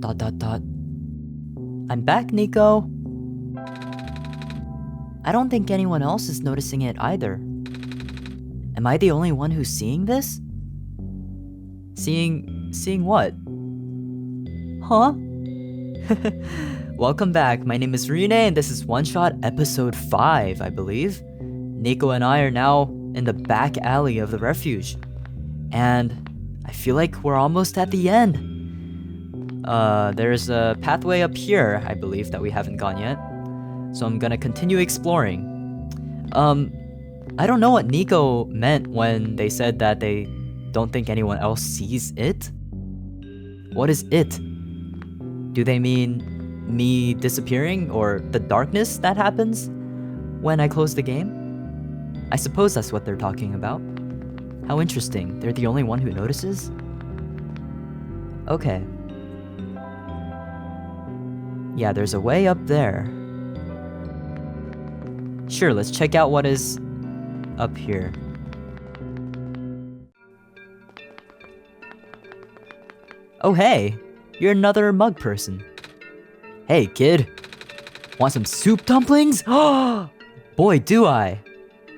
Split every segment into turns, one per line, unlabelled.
Dot dot dot. I'm back, Nico. I don't think anyone else is noticing it either. Am I the only one who's seeing this? Seeing what? Huh? Welcome back. My name is Ruyune and this is OneShot episode 5, I believe. Nico and I are now in the back alley of the refuge. And I feel like we're almost at the end. There's a pathway up here, I believe, that we haven't gone yet. So I'm gonna continue exploring. I don't know what Nico meant when they said that they don't think anyone else sees it. What is it? Do they mean me disappearing or the darkness that happens when I close the game? I suppose that's what they're talking about. How interesting. They're the only one who notices? Okay. Yeah, there's a way up there. Sure, let's check out what is up here. Oh hey, you're another mug person. Hey kid, want some soup dumplings? Boy do I.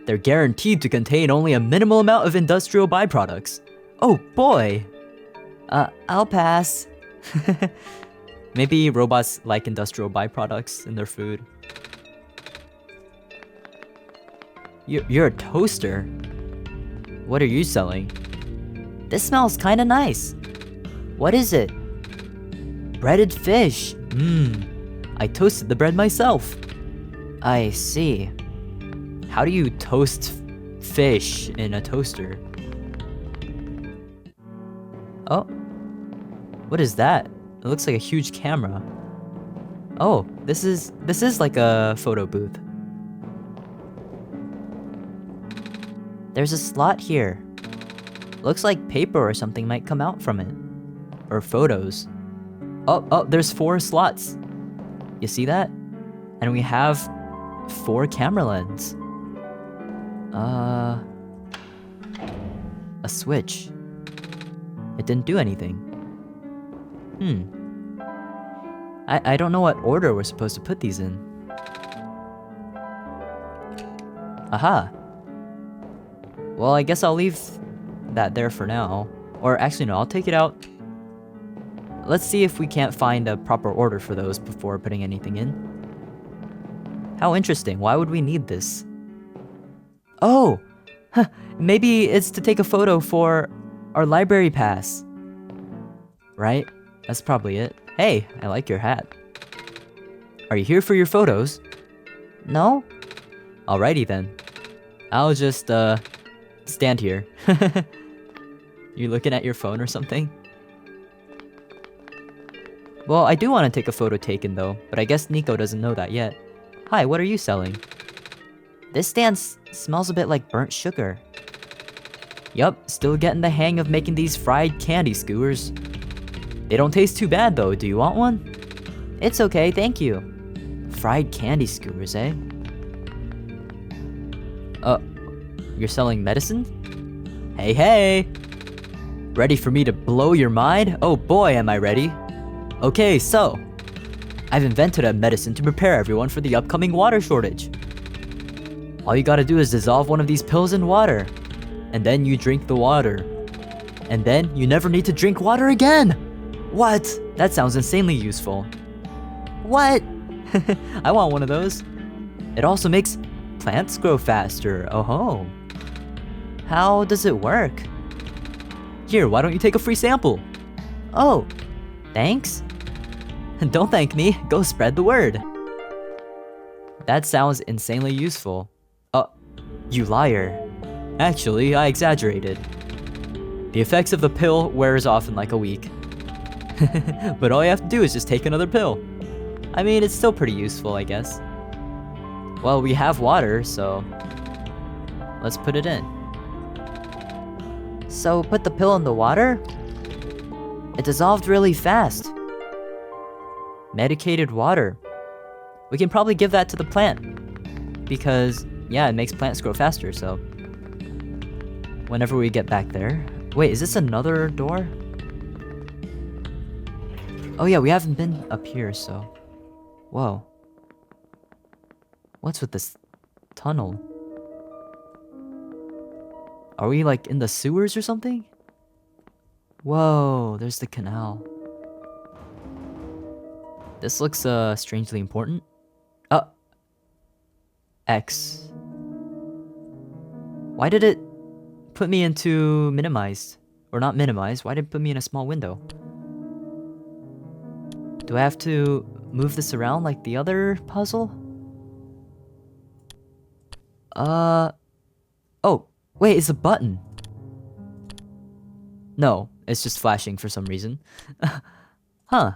They're guaranteed to contain only a minimal amount of industrial byproducts. Oh boy. I'll pass. Maybe robots like industrial byproducts in their food. You're a toaster. What are you selling? This smells kinda nice. What is it? Breaded fish. I toasted the bread myself. I see. How do you toast fish in a toaster? Oh. What is that? It looks like a huge camera. Oh, this is like a photo booth. There's a slot here. Looks like paper or something might come out from it. Or photos. Oh, there's 4 slots. You see that? And we have 4 camera lens. A switch. It didn't do anything. I don't know what order we're supposed to put these in. Aha. Well, I guess I'll leave that there for now. Or actually, no, I'll take it out. Let's see if we can't find a proper order for those before putting anything in. How interesting. Why would we need this? Oh! Maybe it's to take a photo for our library pass. Right? That's probably it. Hey, I like your hat. Are you here for your photos? No? Alrighty then. I'll just, stand here. You looking at your phone or something? Well, I do want to take a photo taken though, but I guess Nico doesn't know that yet. Hi, what are you selling? This stand smells a bit like burnt sugar. Yup, still getting the hang of making these fried candy skewers. They don't taste too bad though, do you want one? It's okay, thank you. Fried candy skewers, eh? You're selling medicine? Hey! Ready for me to blow your mind? Oh boy, am I ready. Okay, so I've invented a medicine to prepare everyone for the upcoming water shortage. All you gotta do is dissolve one of these pills in water, and then you drink the water. And then you never need to drink water again! What? That sounds insanely useful. What? I want one of those. It also makes plants grow faster. Oh-ho. How does it work? Here, why don't you take a free sample? Oh, thanks? Don't thank me, go spread the word. That sounds insanely useful. You liar. Actually, I exaggerated. The effects of the pill wears off in like a week. But all you have to do is just take another pill. I mean, it's still pretty useful, I guess. Well, we have water, so let's put it in. So, put the pill in the water? It dissolved really fast. Medicated water. We can probably give that to the plant. Because, yeah, it makes plants grow faster, so whenever we get back there. Wait, is this another door? Oh yeah, we haven't been up here, so... Whoa. What's with this tunnel? Are we like in the sewers or something? Whoa, there's the canal. This looks strangely important. X. Why did it put me into minimized? Or not minimized, why did it put me in a small window? Do I have to move this around like the other puzzle? Oh, wait, it's a button. No, it's just flashing for some reason. Huh.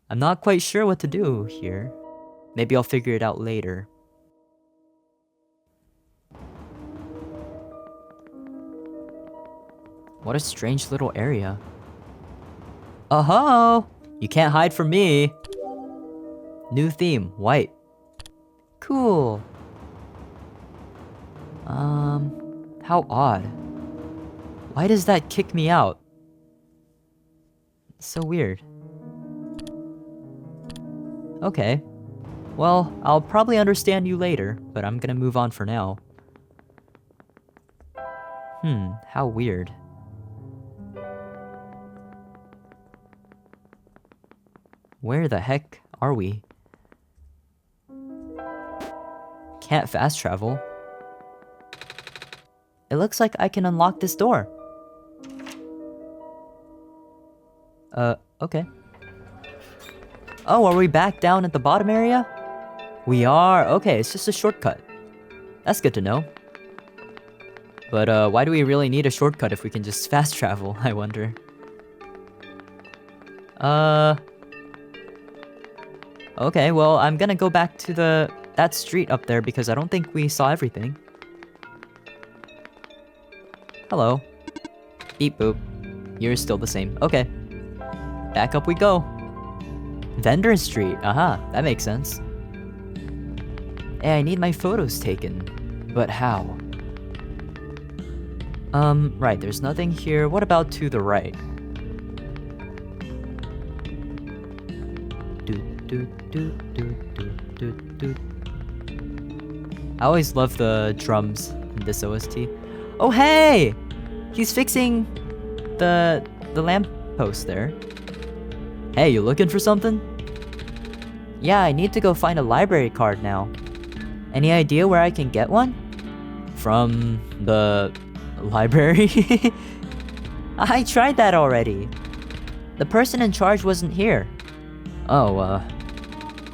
I'm not quite sure what to do here. Maybe I'll figure it out later. What a strange little area. Oh-ho! You can't hide from me! New theme, white. Cool. How odd. Why does that kick me out? It's so weird. Okay. Well, I'll probably understand you later, but I'm gonna move on for now. How weird. Where the heck are we? Can't fast travel. It looks like I can unlock this door. Okay. Oh, are we back down at the bottom area? We are. Okay, it's just a shortcut. That's good to know. But, why do we really need a shortcut if we can just fast travel, I wonder? Okay, well, I'm gonna go back to that street up there because I don't think we saw everything. Hello. Beep boop. You're still the same. Okay. Back up we go. Vendor Street. Aha, that makes sense. Hey, I need my photos taken. But how? Right, there's nothing here. What about to the right? I always love the drums in this OST. Oh hey! He's fixing the lamppost there. Hey, you looking for something? Yeah, I need to go find a library card now. Any idea where I can get one? From the library? I tried that already. The person in charge wasn't here. Oh,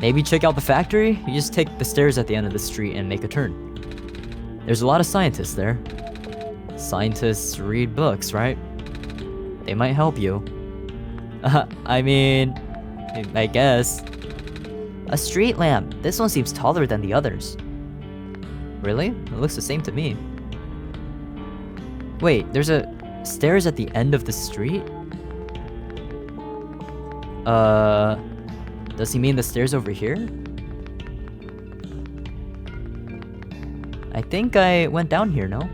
maybe check out the factory? You just take the stairs at the end of the street and make a turn. There's a lot of scientists there. Scientists read books, right? They might help you. I mean, I guess. A street lamp. This one seems taller than the others. Really? It looks the same to me. Wait, there's a stairs at the end of the street? Does he mean the stairs over here? I think I went down here, no?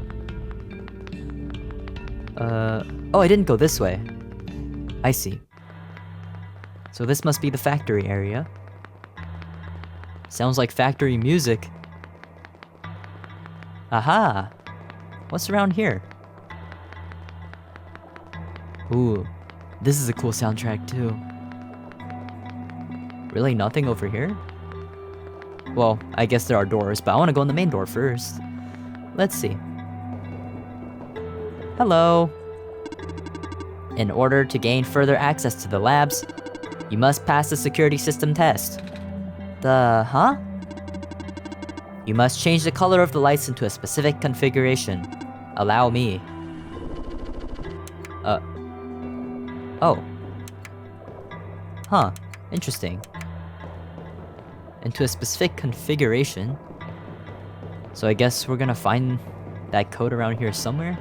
Oh, I didn't go this way. I see. So this must be the factory area. Sounds like factory music. Aha! What's around here? Ooh, this is a cool soundtrack too. Really nothing over here? Well, I guess there are doors, but I want to go in the main door first. Let's see. Hello. In order to gain further access to the labs, you must pass the security system test. Huh? You must change the color of the lights into a specific configuration. Allow me. Oh. Huh. Interesting. Into a specific configuration. So I guess we're gonna find that code around here somewhere?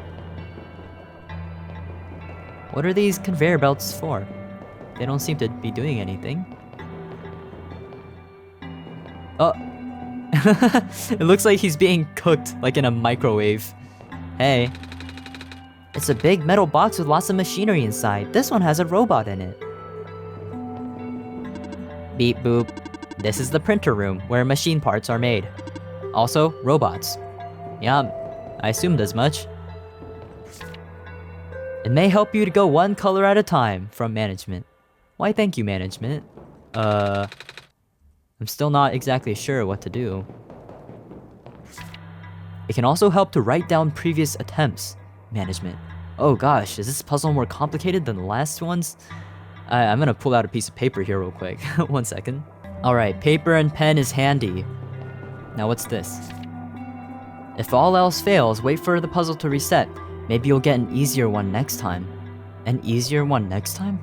What are these conveyor belts for? They don't seem to be doing anything. Oh. It looks like he's being cooked, like in a microwave. Hey. It's a big metal box with lots of machinery inside. This one has a robot in it. Beep boop. This is the printer room where machine parts are made. Also, robots. Yeah, I assumed as much. It may help you to go one color at a time from management. Why thank you, management. I'm still not exactly sure what to do. It can also help to write down previous attempts. Management. Oh gosh, is this puzzle more complicated than the last ones? I'm gonna pull out a piece of paper here real quick. 1 second. Alright, paper and pen is handy. Now what's this? If all else fails, wait for the puzzle to reset. Maybe you'll get an easier one next time. An easier one next time?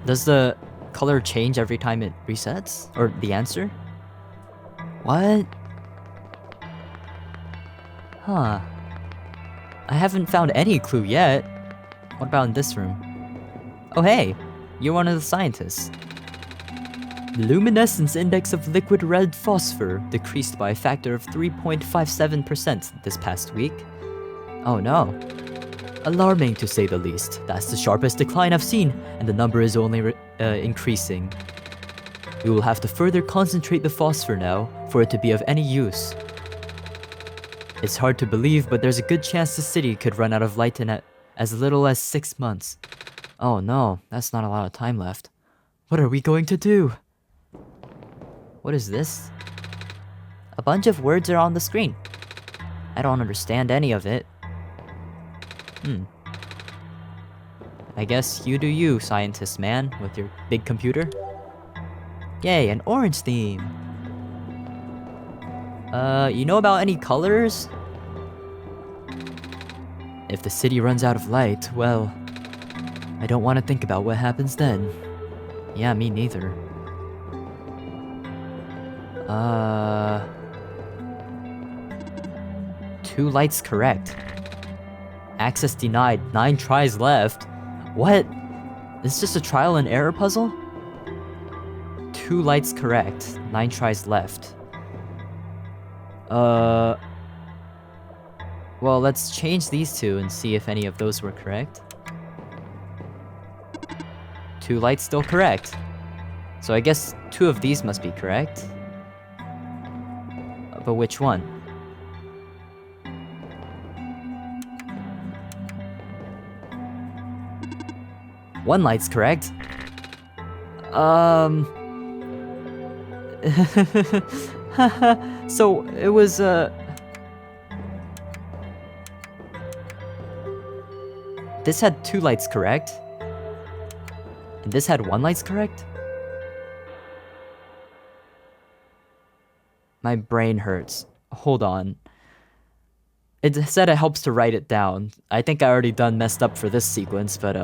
Does the color change every time it resets? Or the answer? What? Huh. I haven't found any clue yet. What about in this room? Oh hey, you're one of the scientists. The luminescence index of liquid red phosphor decreased by a factor of 3.57% this past week. Oh no. Alarming to say the least. That's the sharpest decline I've seen, and the number is only increasing. We will have to further concentrate the phosphor now for it to be of any use. It's hard to believe, but there's a good chance the city could run out of light in as little as 6 months. Oh no, that's not a lot of time left. What are we going to do? What is this? A bunch of words are on the screen. I don't understand any of it. I guess you do you, scientist man, with your big computer. Yay, an orange theme. You know about any colors? If the city runs out of light, well, I don't want to think about what happens then. Yeah, me neither. 2 lights correct. Access denied, 9 tries left. What? This is just a trial and error puzzle? 2 lights correct, 9 tries left. Well, let's change these 2 and see if any of those were correct. 2 lights still correct. So I guess 2 of these must be correct. But which one? One light's correct. So it was this had 2 lights correct. And this had 1 lights correct? My brain hurts. Hold on. It said it helps to write it down. I think I already done messed up for this sequence, but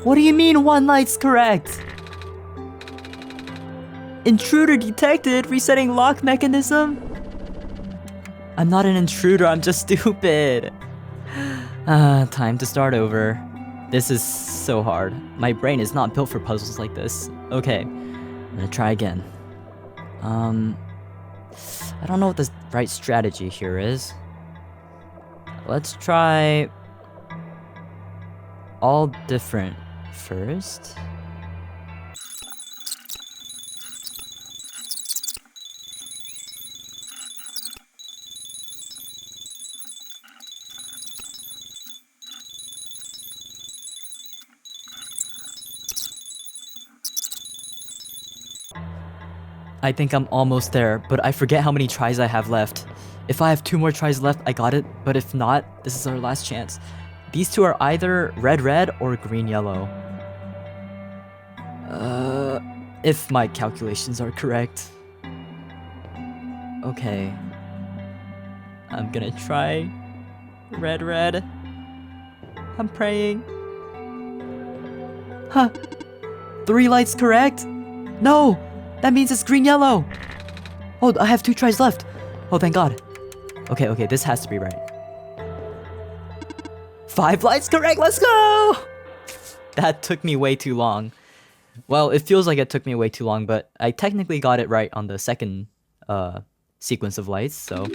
What do you mean 1 light's correct? Intruder detected, resetting lock mechanism? I'm not an intruder, I'm just stupid. Time to start over. This is so hard. My brain is not built for puzzles like this. Okay, I'm gonna try again. I don't know what the right strategy here is. Let's try all different first. I think I'm almost there, but I forget how many tries I have left. If I have 2 more tries left, I got it, but if not, this is our last chance. These 2 are either red or green-yellow. If my calculations are correct. Okay. I'm gonna try red. I'm praying. Huh. 3 lights correct? No! That means it's green-yellow! Oh, I have 2 tries left! Oh, thank God. Okay, this has to be right. 5 lights correct, let's go! That took me way too long. Well, it feels like it took me way too long, but I technically got it right on the second sequence of lights, so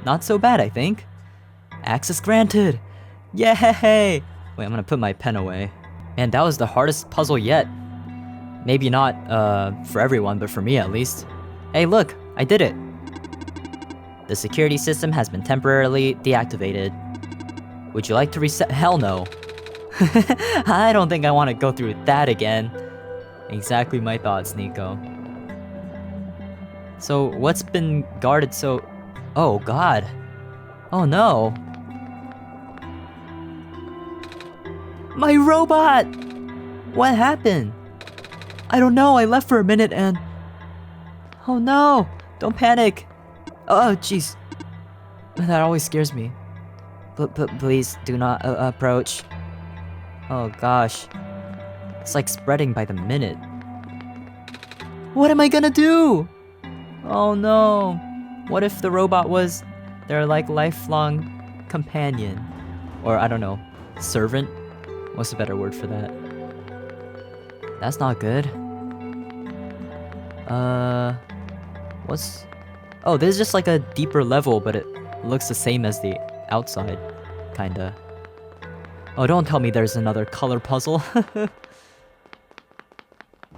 not so bad, I think. Access granted! Yay! Wait, I'm gonna put my pen away. Man, that was the hardest puzzle yet. Maybe not for everyone, but for me at least. Hey, look! I did it! The security system has been temporarily deactivated. Would you like to reset? Hell no. I don't think I want to go through that again. Exactly my thoughts, Nico. So, what's been guarded so... Oh, God. Oh, no. My robot! What happened? I don't know, I left for a minute and... Oh, no! Don't panic! Oh, jeez. That always scares me. But please, do not approach. Oh, gosh. It's like spreading by the minute. What am I gonna do? Oh no. What if the robot was their like lifelong companion? Or I don't know, servant? What's a better word for that? That's not good. What's... Oh, this is just like a deeper level, but it looks the same as the outside. Kinda. Oh, don't tell me there's another color puzzle.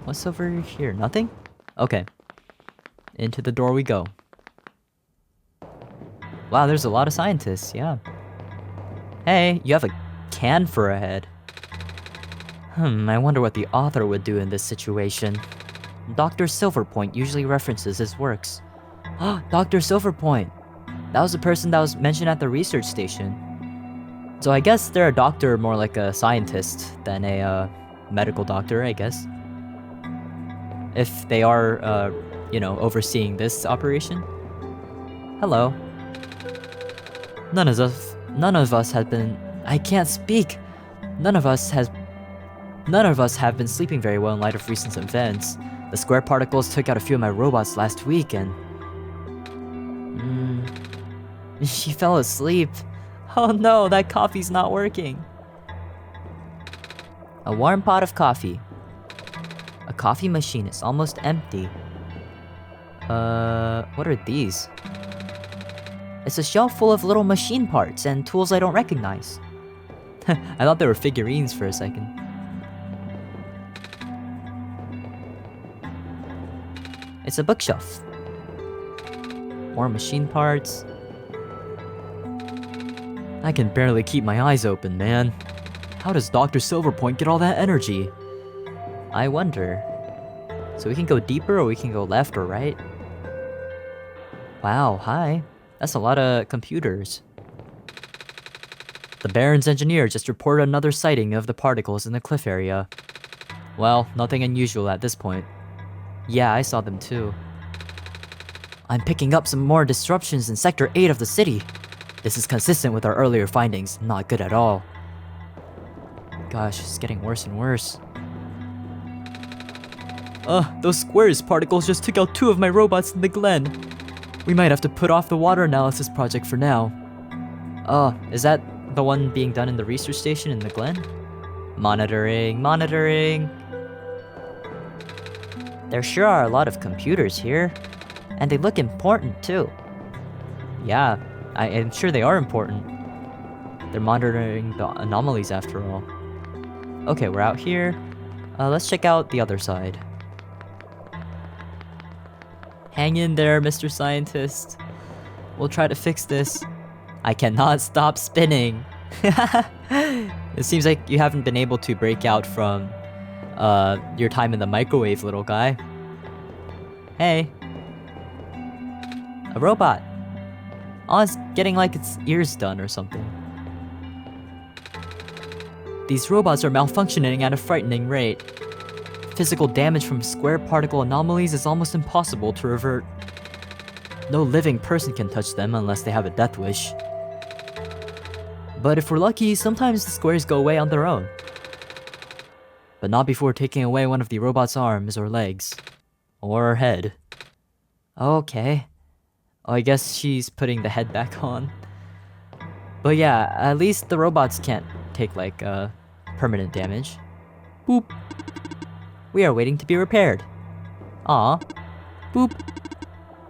What's over here? Nothing? Okay. Into the door we go. Wow, there's a lot of scientists, yeah. Hey, you have a can for a head. I wonder what the author would do in this situation. Dr. Silverpoint usually references his works. Dr. Silverpoint! That was the person that was mentioned at the research station. So I guess they're a doctor more like a scientist than a medical doctor, I guess. If they are, you know, overseeing this operation. Hello. None of us have been... I can't speak! None of us have been sleeping very well in light of recent events. The square particles took out a few of my robots last week and... She fell asleep. Oh no, that coffee's not working. A warm pot of coffee. A coffee machine is almost empty. What are these? It's a shelf full of little machine parts and tools I don't recognize. I thought they were figurines for a second. It's a bookshelf. More machine parts. I can barely keep my eyes open, man. How does Dr. Silverpoint get all that energy? I wonder. So we can go deeper or we can go left or right? Wow, hi. That's a lot of computers. The Baron's engineer just reported another sighting of the particles in the cliff area. Well, nothing unusual at this point. Yeah, I saw them too. I'm picking up some more disruptions in Sector 8 of the city. This is consistent with our earlier findings. Not good at all. Gosh, it's getting worse and worse. Those squares particles just took out 2 of my robots in the glen. We might have to put off the water analysis project for now. Is that the one being done in the research station in the glen? Monitoring. There sure are a lot of computers here. And they look important too. Yeah, I am sure they are important. They're monitoring the anomalies after all. Okay, we're out here. Let's check out the other side. Hang in there, Mr. Scientist. We'll try to fix this. I cannot stop spinning. It seems like you haven't been able to break out from your time in the microwave, little guy. Hey. A robot. Oh, it's getting like its ears done or something. These robots are malfunctioning at a frightening rate. Physical damage from square particle anomalies is almost impossible to revert. No living person can touch them unless they have a death wish. But if we're lucky, sometimes the squares go away on their own. But not before taking away one of the robot's arms or legs. Or head. Okay. Oh, I guess she's putting the head back on. But yeah, at least the robots can't take like permanent damage. Boop. We are waiting to be repaired. Aw. Boop.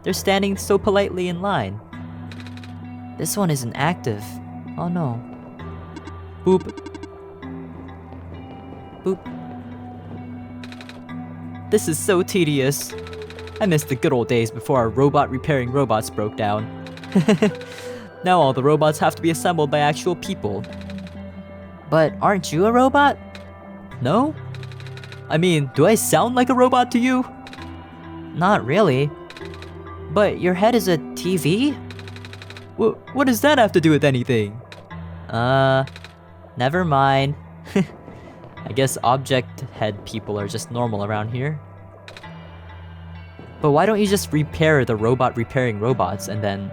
They're standing so politely in line. This one isn't active. Oh no. Boop. Boop. This is so tedious. I miss the good old days before our robot repairing robots broke down. Now all the robots have to be assembled by actual people. But aren't you a robot? No? I mean, do I sound like a robot to you? Not really. But your head is a TV? What does that have to do with anything? Never mind. I guess object head people are just normal around here. But why don't you just repair the robot repairing robots and then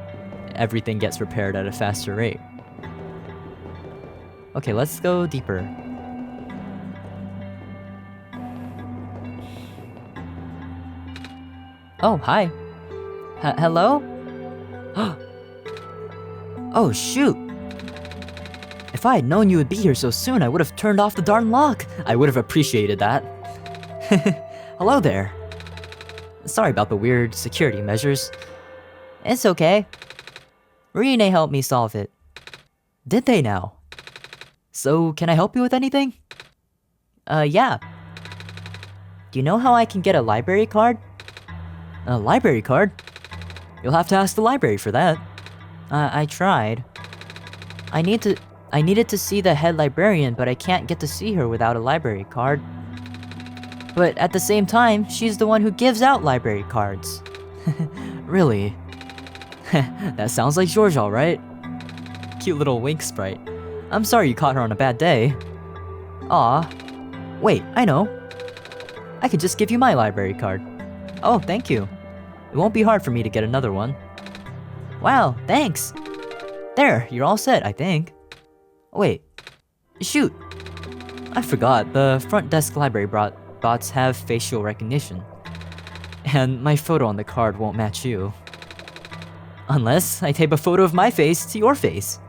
everything gets repaired at a faster rate? Okay, let's go deeper. Oh, hi. Hello? Oh, shoot. If I had known you would be here so soon, I would have turned off the darn lock. I would have appreciated that. Hello there. Sorry about the weird security measures. It's okay. Ruyune helped me solve it. Did they now? So, can I help you with anything? Yeah. Do you know how I can get a library card? A library card? You'll have to ask the library for that. I tried. I needed to see the head librarian, but I can't get to see her without a library card. But at the same time, she's the one who gives out library cards. Really? That sounds like George, alright. Cute little wink sprite. I'm sorry you caught her on a bad day. Aw. Wait, I know. I could just give you my library card. Oh, thank you. It won't be hard for me to get another one. Wow, thanks. There, you're all set, I think. Wait. Shoot. I forgot, the front desk library bots have facial recognition. And my photo on the card won't match you. Unless I tape a photo of my face to your face.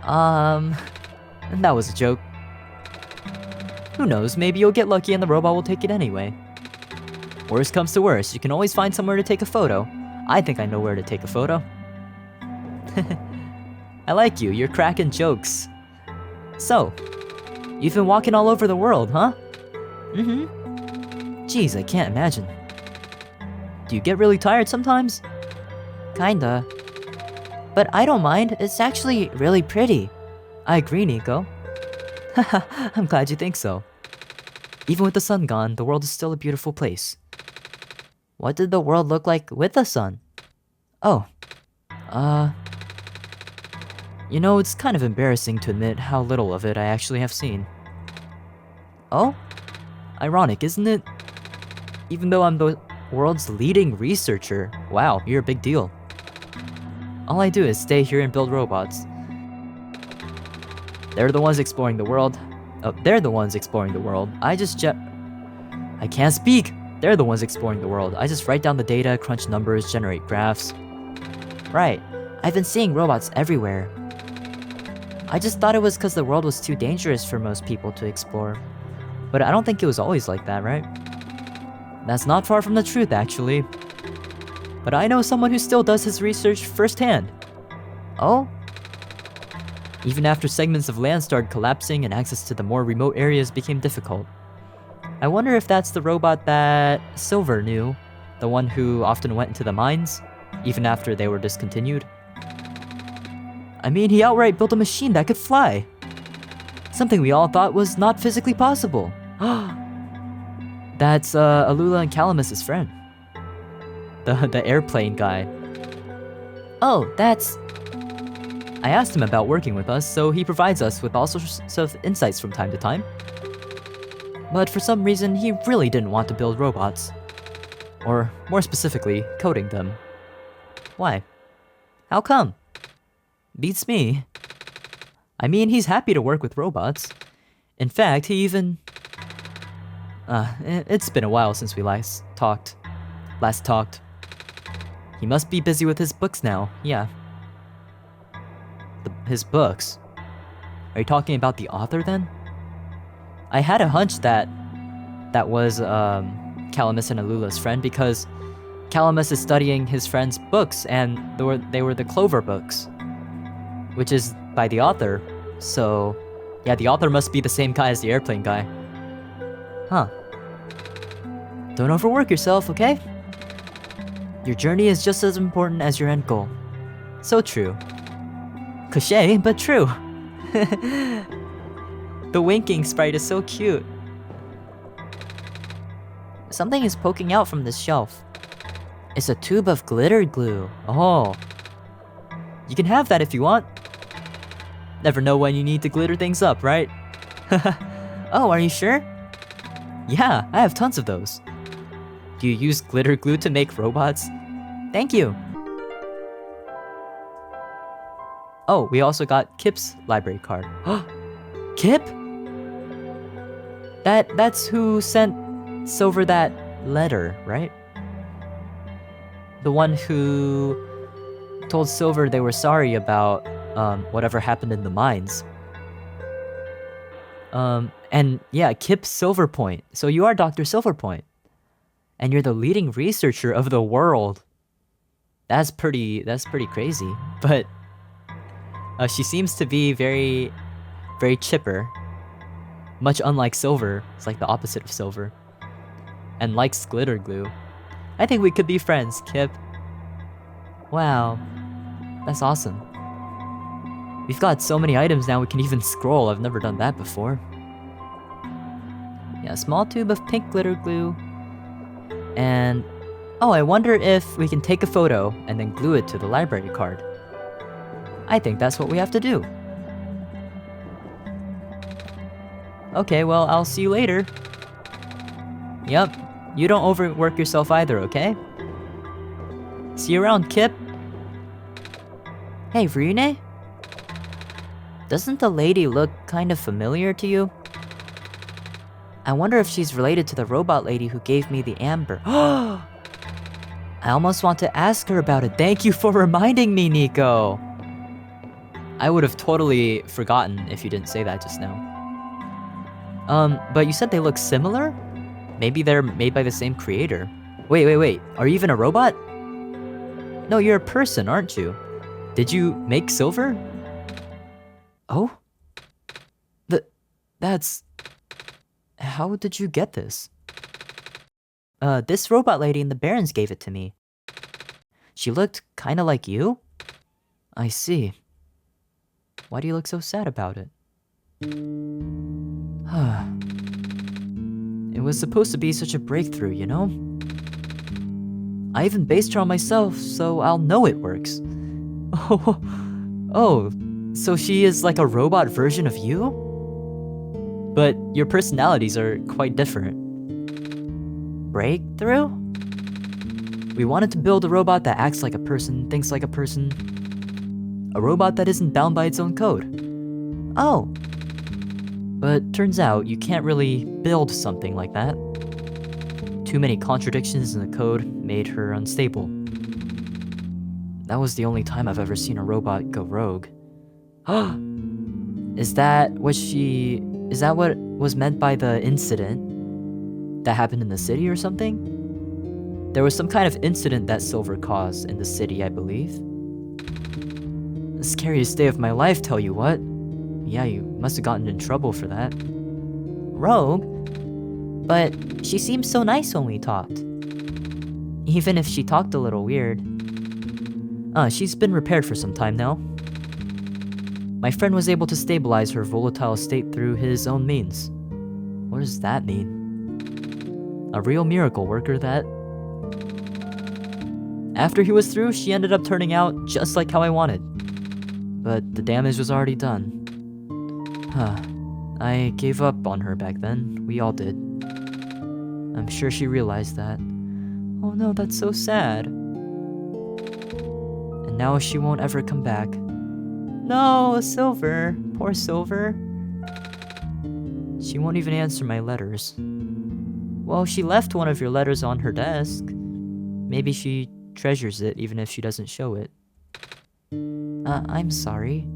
That was a joke. Who knows, maybe you'll get lucky and the robot will take it anyway. Worst comes to worst, you can always find somewhere to take a photo. I think I know where to take a photo. I like you, you're cracking jokes. So, you've been walking all over the world, huh? Mm-hmm. Jeez, I can't imagine. Do you get really tired sometimes? Kinda. But I don't mind, it's actually really pretty. I agree, Nico. Haha, I'm glad you think so. Even with the sun gone, the world is still a beautiful place. What did the world look like with the sun? Oh. You know, it's kind of embarrassing to admit how little of it I actually have seen. Oh? Ironic, isn't it? Even though I'm the world's leading researcher, wow, you're a big deal. All I do is stay here and build robots. They're the ones exploring the world. Oh, they're the ones exploring the world. I can't speak! They're the ones exploring the world. I just write down the data, crunch numbers, generate graphs. Right. I've been seeing robots everywhere. I just thought it was because the world was too dangerous for most people to explore. But I don't think it was always like that, right? That's not far from the truth, actually. But I know someone who still does his research firsthand. Oh? Even after segments of land started collapsing and access to the more remote areas became difficult. I wonder if that's the robot that Silver knew, the one who often went into the mines, even after they were discontinued. I mean, he outright built a machine that could fly. Something we all thought was not physically possible. That's Alula and Calamus' friend. The airplane guy. Oh, that's... I asked him about working with us, so he provides us with all sorts of insights from time to time. But for some reason, he really didn't want to build robots. Or, more specifically, coding them. Why? How come? Beats me. I mean, he's happy to work with robots. In fact, he even... it's been a while since we last talked. He must be busy with his books now, yeah. His books? Are you talking about the author then? I had a hunch that... that was Calamus and Alula's friend, because Calamus is studying his friend's books, and they were the Clover books, which is by the author. So, yeah, the author must be the same guy as the airplane guy. Huh. Don't overwork yourself, okay? Your journey is just as important as your end goal. So true. Cliche, but true. The winking sprite is so cute. Something is poking out from this shelf. It's a tube of glitter glue. Oh. You can have that if you want. Never know when you need to glitter things up, right? Oh, are you sure? Yeah, I have tons of those. Do you use glitter glue to make robots? Thank you. Oh, we also got Kip's library card. Kip? That's who sent Silver that letter, right? The one who told Silver they were sorry about whatever happened in the mines. And yeah, Kip Silverpoint. So you are Dr. Silverpoint. And you're the leading researcher of the world. That's pretty crazy. But she seems to be very, very chipper. Much unlike Silver. It's like the opposite of Silver. And likes glitter glue. I think we could be friends, Kip. Wow. That's awesome. We've got so many items now we can even scroll. I've never done that before. Yeah, small tube of pink glitter glue. And... oh, I wonder if we can take a photo and then glue it to the library card. I think that's what we have to do. Okay, well, I'll see you later. Yep, you don't overwork yourself either, okay? See you around, Kip. Hey, Ruyune? Doesn't the lady look kind of familiar to you? I wonder if she's related to the robot lady who gave me the amber. I almost want to ask her about it. Thank you for reminding me, Nico. I would have totally forgotten if you didn't say that just now. But you said they look similar? Maybe they're made by the same creator. Wait. Are you even a robot? No, you're a person, aren't you? Did you make Silver? Oh? That's... How did you get this? This robot lady in the Barrens gave it to me. She looked kinda like you? I see. Why do you look so sad about it? It was supposed to be such a breakthrough, you know? I even based her on myself, so I'll know it works. Oh, so she is like a robot version of you? But your personalities are quite different. Breakthrough? We wanted to build a robot that acts like a person, thinks like a person. A robot that isn't bound by its own code. Oh. But turns out you can't really build something like that. Too many contradictions in the code made her unstable. That was the only time I've ever seen a robot go rogue. Is that what was meant by the incident that happened in the city or something? There was some kind of incident that Silver caused in the city, I believe. The scariest day of my life, tell you what. Yeah, you must have gotten in trouble for that. Rogue? But she seemed so nice when we talked. Even if she talked a little weird. She's been repaired for some time now. My friend was able to stabilize her volatile state through his own means. What does that mean? A real miracle worker, that. After he was through, she ended up turning out just like how I wanted. But the damage was already done. I gave up on her back then. We all did. I'm sure she realized that. Oh no, that's so sad. And now she won't ever come back. No, Silver. Poor Silver. She won't even answer my letters. Well, she left one of your letters on her desk. Maybe she treasures it even if she doesn't show it. I'm sorry.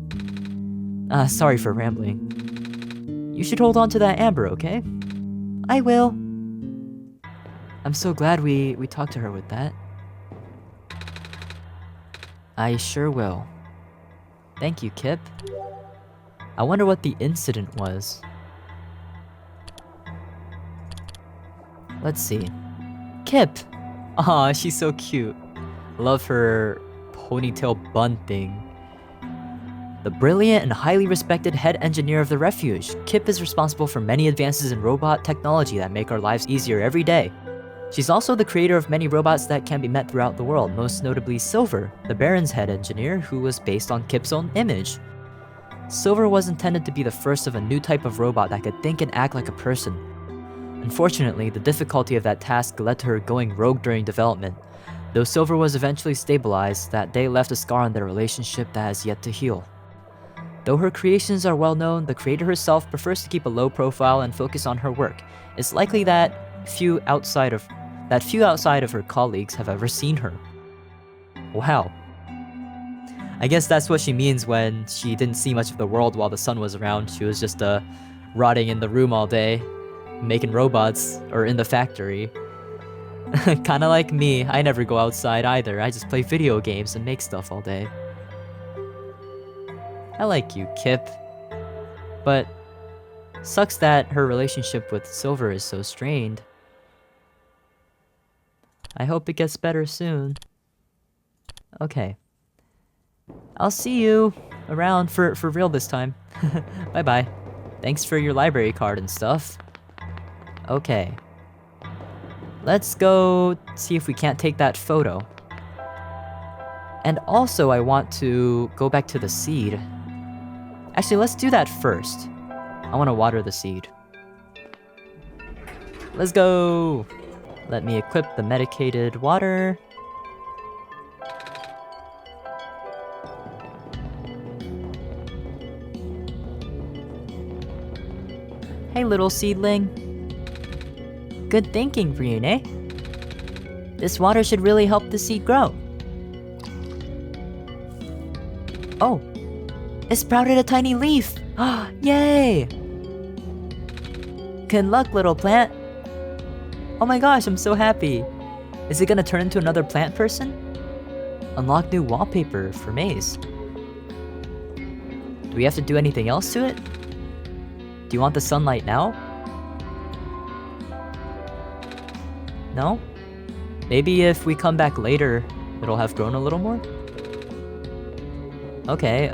Sorry for rambling. You should hold on to that amber, okay? I will. I'm so glad we talked to her with that. I sure will. Thank you, Kip. I wonder what the incident was. Let's see. Kip! Aw, she's so cute. Love her ponytail bun thing. The brilliant and highly respected head engineer of the refuge, Kip is responsible for many advances in robot technology that make our lives easier every day. She's also the creator of many robots that can be met throughout the world, most notably Silver, the Baron's head engineer, who was based on Kip's own image. Silver was intended to be the first of a new type of robot that could think and act like a person. Unfortunately, the difficulty of that task led to her going rogue during development. Though Silver was eventually stabilized, that day left a scar on their relationship that has yet to heal. Though her creations are well known, the creator herself prefers to keep a low profile and focus on her work. It's likely that few outside of her colleagues have ever seen her. Wow. I guess that's what she means when she didn't see much of the world while the sun was around. She was just rotting in the room all day, making robots, or in the factory. Kinda like me, I never go outside either. I just play video games and make stuff all day. I like you, Kip. But sucks that her relationship with Silver is so strained. I hope it gets better soon. Okay. I'll see you around for real this time. Bye-bye. Thanks for your library card and stuff. Okay. Let's go see if we can't take that photo. And also, I want to go back to the seed. Actually, let's do that first. I want to water the seed. Let's go! Let me equip the medicated water. Hey, little seedling. Good thinking, Ruyune. This water should really help the seed grow. Oh, it sprouted a tiny leaf. Yay! Good luck, little plant. Oh my gosh, I'm so happy. Is it gonna turn into another plant person? Unlock new wallpaper for Maze. Do we have to do anything else to it? Do you want the sunlight now? No? Maybe if we come back later, it'll have grown a little more? Okay,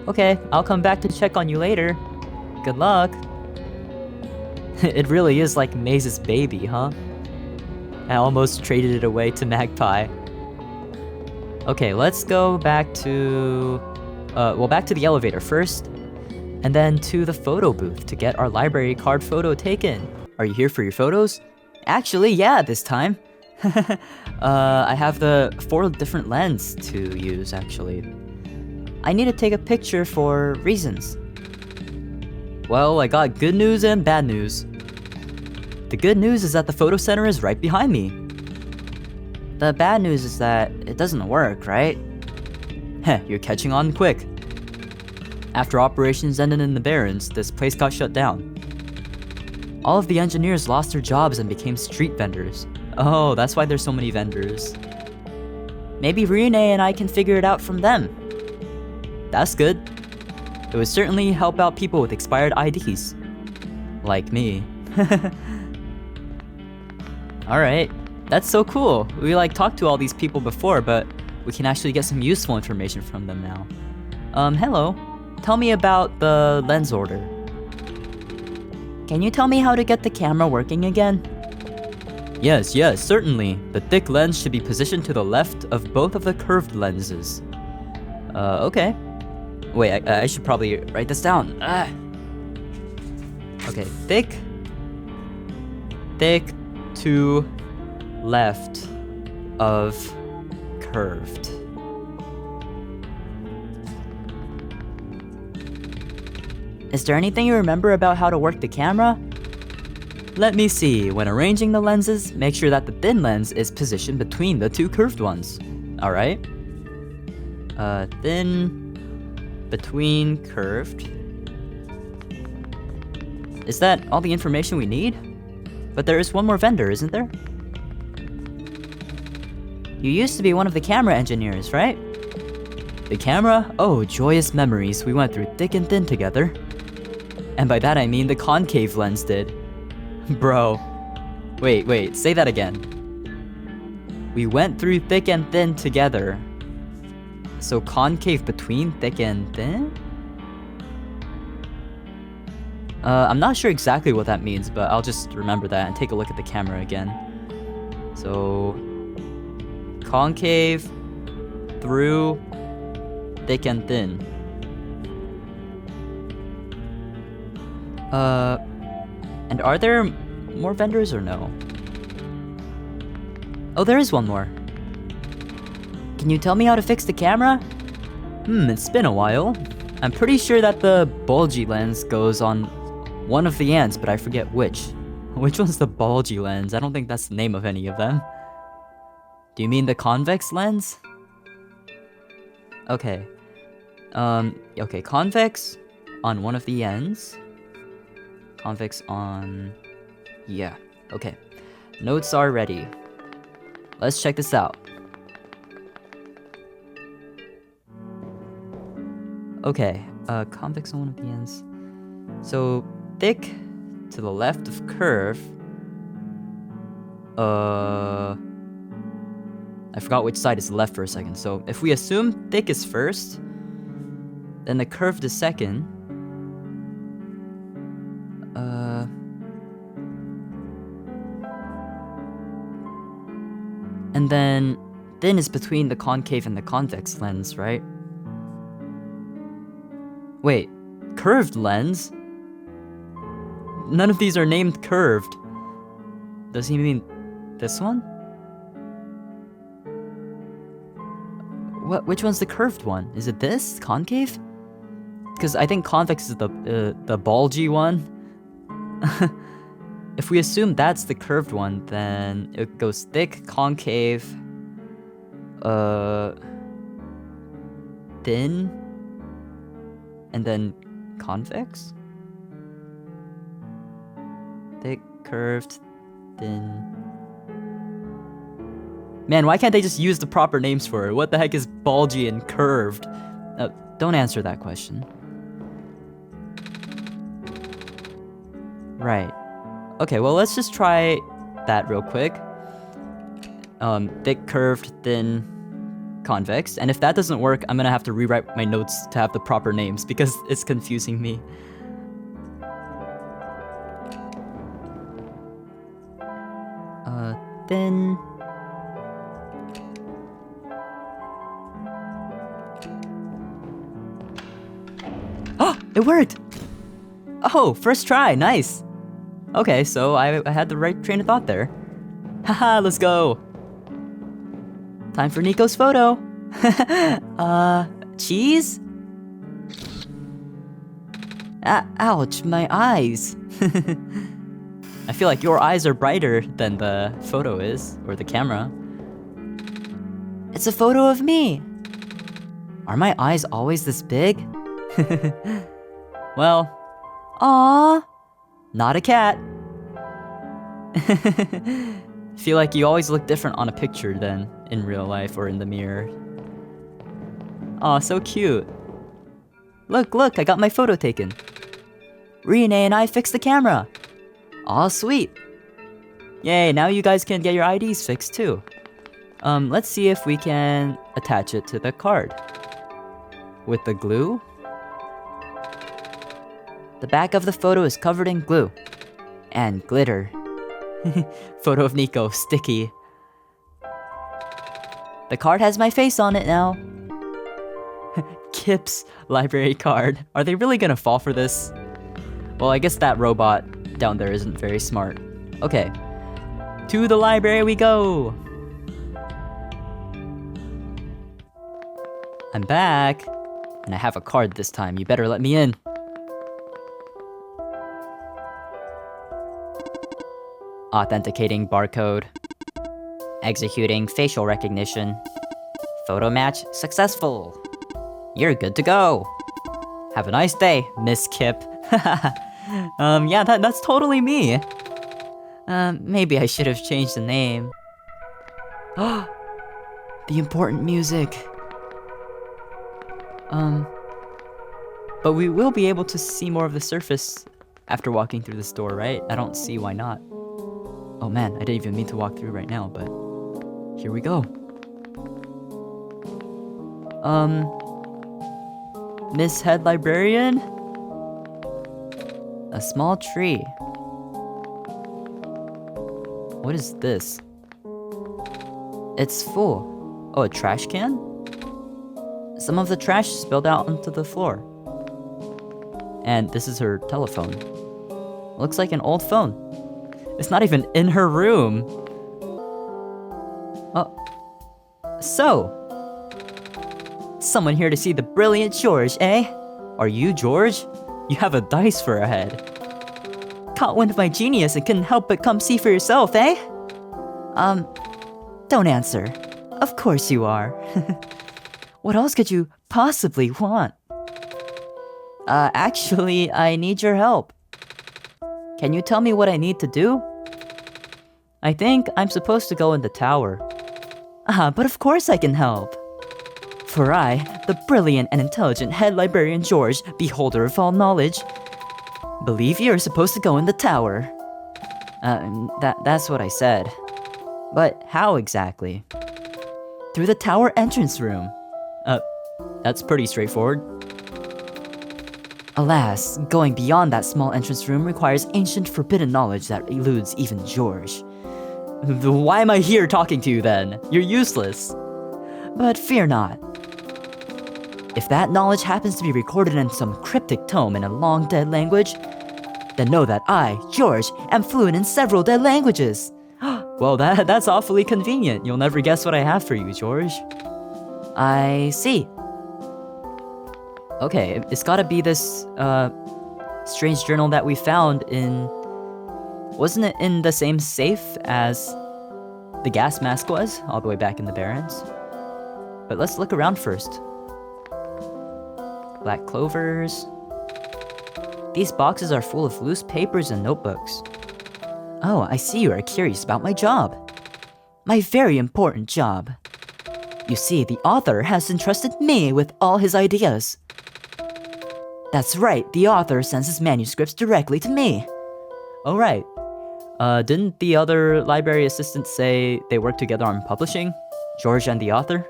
okay, I'll come back to check on you later. Good luck. It really is like Maze's baby, huh? I almost traded it away to Magpie. Okay, let's go back to... back to the elevator first, and then to the photo booth to get our library card photo taken. Are you here for your photos? Actually, yeah, this time. I have the 4 different lenses to use, actually. I need to take a picture for reasons. Well, I got good news and bad news. The good news is that the photo center is right behind me. The bad news is that it doesn't work, right? Heh, you're catching on quick. After operations ended in the Barrens, this place got shut down. All of the engineers lost their jobs and became street vendors. Oh, that's why there's so many vendors. Maybe Ruyune and I can figure it out from them. That's good. It would certainly help out people with expired IDs. Like me. Alright, that's so cool. We talked to all these people before, but we can actually get some useful information from them now. Hello. Tell me about the lens order. Can you tell me how to get the camera working again? Yes, certainly. The thick lens should be positioned to the left of both of the curved lenses. Okay. Wait, I should probably write this down. Okay, thick to left of curved. Is there anything you remember about how to work the camera? Let me see. When arranging the lenses, make sure that the thin lens is positioned between the 2 curved ones. Alright. Thin between curved. Is that all the information we need? But there is one more vendor, isn't there? You used to be one of the camera engineers, right? The camera? Oh, joyous memories. We went through thick and thin together. And by that I mean the concave lens did. Bro. Wait, say that again. We went through thick and thin together. So concave between thick and thin? I'm not sure exactly what that means, but I'll just remember that and take a look at the camera again. So, concave through thick and thin. And are there more vendors or no? Oh, there is one more. Can you tell me how to fix the camera? It's been a while. I'm pretty sure that the bulgy lens goes on one of the ends, but I forget which. Which one's the bulgy lens? I don't think that's the name of any of them. Do you mean the convex lens? Okay. Okay, convex on one of the ends. Convex on... yeah, okay. Notes are ready. Let's check this out. Okay, convex on one of the ends. So, thick to the left of curve. I forgot which side is left for a second. So, if we assume thick is first, then the curved is second. And then thin is between the concave and the convex lens, right? Wait, curved lens? None of these are named curved. Does he mean this one? Which one's the curved one? Is it this? Concave? Because I think convex is the bulgy one. If we assume that's the curved one, then it goes thick, concave, thin, and then convex? Thick, curved, thin. Man, why can't they just use the proper names for it? What the heck is bulgy and curved? Don't answer that question. Right. Okay, well, let's just try that real quick. Thick, curved, thin, convex. And if that doesn't work, I'm gonna have to rewrite my notes to have the proper names because it's confusing me. Thin. Oh, it worked! Oh, first try, nice! Okay, so I had the right train of thought there. Haha, let's go! Time for Nico's photo! Cheese? Ouch, my eyes! I feel like your eyes are brighter than the photo is, or the camera. It's a photo of me! Are my eyes always this big? Well, aww! Not a cat. Feel like you always look different on a picture than in real life or in the mirror. Aw, so cute. Look, I got my photo taken. Ruyune and I fixed the camera. Aw, sweet. Yay, now you guys can get your IDs fixed too. Let's see if we can attach it to the card. With the glue? The back of the photo is covered in glue. And glitter. Photo of Nico, sticky. The card has my face on it now. Kip's library card. Are they really gonna fall for this? Well, I guess that robot down there isn't very smart. Okay. To the library we go! I'm back. And I have a card this time. You better let me in. Authenticating barcode. Executing facial recognition. Photo match successful. You're good to go. Have a nice day, Miss Kip. Yeah, that's totally me. Maybe I should have changed the name. The important music. But we will be able to see more of the surface after walking through this door, right? I don't see why not. Oh man, I didn't even mean to walk through right now, but here we go. Miss Head Librarian? A small tree. What is this? It's full. Oh, a trash can? Some of the trash spilled out onto the floor. And this is her telephone. Looks like an old phone. It's not even in her room. Oh. So, someone here to see the brilliant George, eh? Are you George? You have a dice for a head. Caught wind of my genius and couldn't help but come see for yourself, eh? Don't answer. Of course you are. What else could you possibly want? Actually, I need your help. Can you tell me what I need to do? I think I'm supposed to go in the tower. But of course I can help. For I, the brilliant and intelligent head librarian George, beholder of all knowledge, believe you're supposed to go in the tower. That's what I said. But how exactly? Through the tower entrance room. That's pretty straightforward. Alas, going beyond that small entrance room requires ancient forbidden knowledge that eludes even George. Why am I here talking to you then? You're useless. But fear not. If that knowledge happens to be recorded in some cryptic tome in a long dead language, then know that I, George, am fluent in several dead languages. Well, that's awfully convenient. You'll never guess what I have for you, George. I see. Okay, it's gotta be this, strange journal that we found in... Wasn't it in the same safe as the gas mask was, all the way back in the Barrens? But let's look around first. Black clovers. These boxes are full of loose papers and notebooks. Oh, I see you are curious about my job. My very important job. You see, the author has entrusted me with all his ideas. That's right, the author sends his manuscripts directly to me. Oh, right. Didn't the other library assistants say they work together on publishing? George and the author?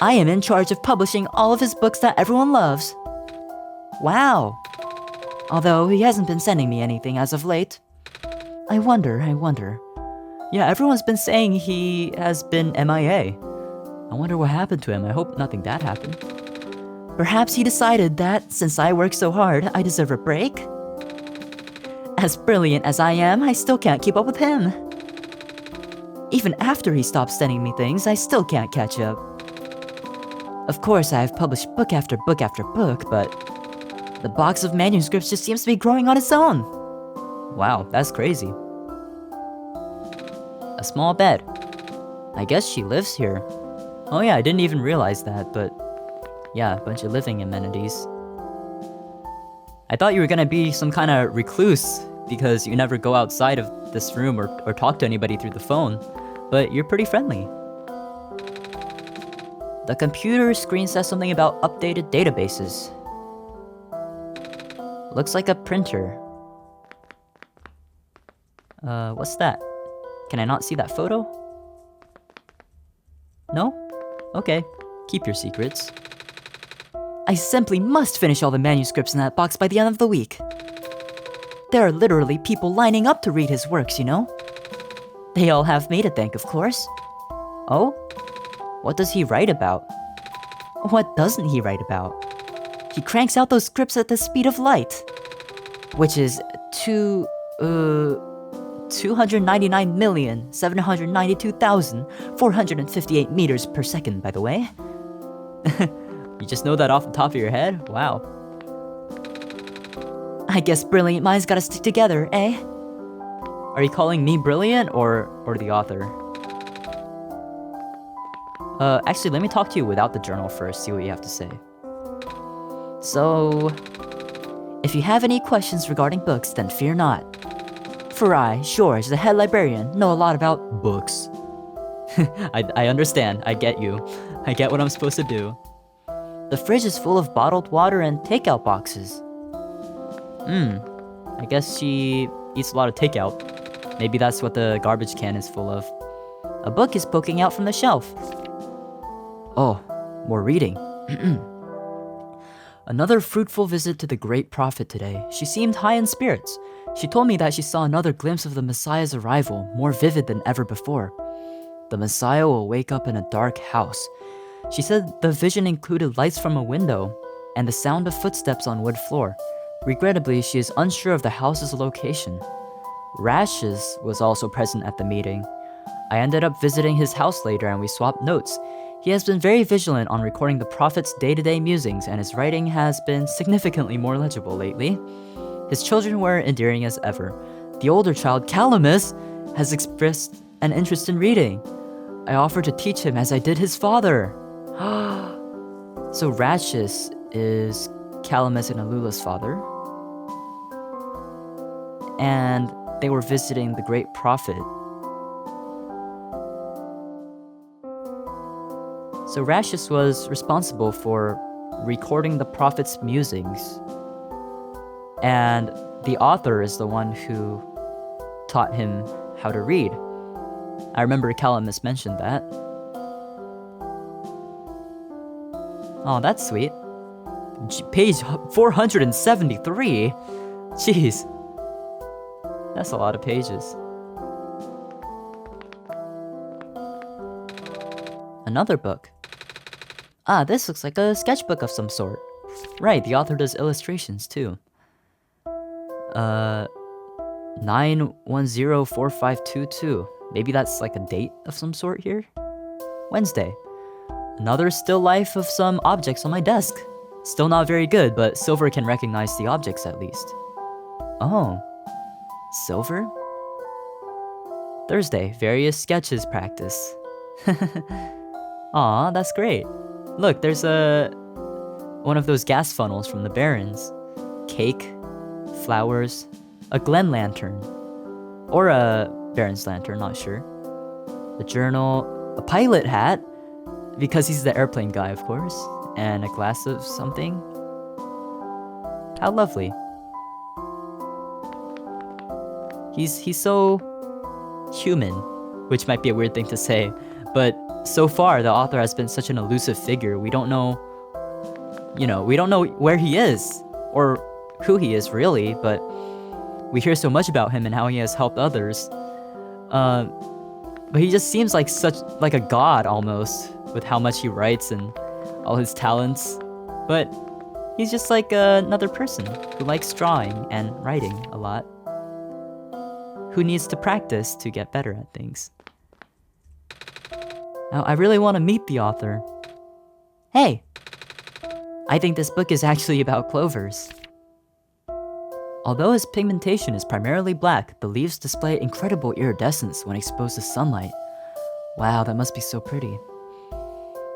I am in charge of publishing all of his books that everyone loves. Wow. Although he hasn't been sending me anything as of late. I wonder. Yeah, everyone's been saying he has been MIA. I wonder what happened to him. I hope nothing bad happened. Perhaps he decided that, since I work so hard, I deserve a break? As brilliant as I am, I still can't keep up with him. Even after he stopped sending me things, I still can't catch up. Of course, I have published book after book after book, but the box of manuscripts just seems to be growing on its own. Wow, that's crazy. A small bed. I guess she lives here. Oh yeah, I didn't even realize that, but yeah, a bunch of living amenities. I thought you were gonna be some kind of recluse because you never go outside of this room or talk to anybody through the phone, but you're pretty friendly. The computer screen says something about updated databases. Looks like a printer. What's that? Can I not see that photo? No? Okay, keep your secrets. I simply must finish all the manuscripts in that box by the end of the week. There are literally people lining up to read his works, you know? They all have me to thank, of course. Oh? What does he write about? What doesn't he write about? He cranks out those scripts at the speed of light, which is 299,792,458 meters per second, by the way. You just know that off the top of your head? Wow. I guess brilliant minds gotta stick together, eh? Are you calling me brilliant or the author? Actually, let me talk to you without the journal first, see what you have to say. So, If you have any questions regarding books, then fear not. For I, George, the head librarian, know a lot about books. I understand. I get you. I get what I'm supposed to do. The fridge is full of bottled water and takeout boxes. I guess she eats a lot of takeout. Maybe that's what the garbage can is full of. A book is poking out from the shelf. Oh, more reading. Another fruitful visit to the great prophet today. She seemed high in spirits. She told me that she saw another glimpse of the Messiah's arrival, more vivid than ever before. The Messiah will wake up in a dark house. She said the vision included lights from a window and the sound of footsteps on wood floor. Regrettably, she is unsure of the house's location. Rashes was also present at the meeting. I ended up visiting his house later and we swapped notes. He has been very vigilant on recording the prophet's day-to-day musings and his writing has been significantly more legible lately. His children were endearing as ever. The older child, Calamus, has expressed an interest in reading. I offered to teach him as I did his father. So Rashes is Calamus and Alula's father. And they were visiting the great prophet. So Rashes was responsible for recording the prophet's musings. And the author is the one who taught him how to read. I remember Calamus mentioned that. Oh, that's sweet. Page 473? Jeez. That's a lot of pages. Another book. Ah, this looks like a sketchbook of some sort. Right, the author does illustrations too. 9104522. Maybe that's like a date of some sort here? Wednesday. Another still life of some objects on my desk. Still not very good, but Silver can recognize the objects at least. Oh. Silver? Thursday, various sketches practice. Aw, that's great. Look, there's one of those gas funnels from the Barons. Cake, flowers, a Glen lantern. Or a Baron's lantern, not sure. A journal, a pilot hat, because he's the airplane guy, of course. And a glass of something. How lovely. He's so human, which might be a weird thing to say, but so far the author has been such an elusive figure. We don't know, we don't know where he is or who he is really, but we hear so much about him and how he has helped others. But he just seems like like a god almost, with how much he writes and all his talents. But he's just like another person who likes drawing and writing a lot, who needs to practice to get better at things. Now, I really want to meet the author. Hey! I think this book is actually about clovers. Although his pigmentation is primarily black, the leaves display incredible iridescence when exposed to sunlight. Wow, that must be so pretty.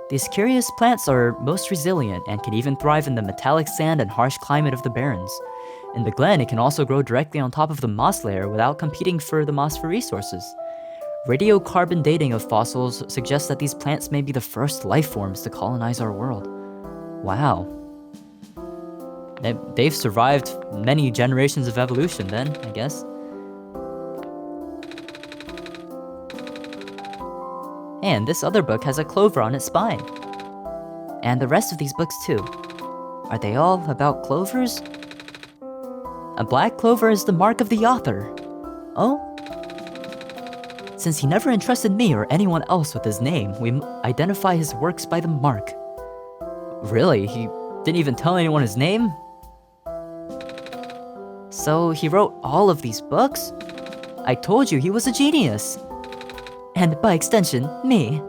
These curious plants are most resilient and can even thrive in the metallic sand and harsh climate of the Barrens. In the Glen, it can also grow directly on top of the moss layer without competing for the moss for resources. Radiocarbon dating of fossils suggests that these plants may be the first life forms to colonize our world. Wow. They've survived many generations of evolution then, I guess. And this other book has a clover on its spine. And the rest of these books too. Are they all about clovers? A black clover is the mark of the author. Oh? Since he never entrusted me or anyone else with his name, we identify his works by the mark. Really? He didn't even tell anyone his name? So he wrote all of these books? I told you he was a genius. And by extension, me.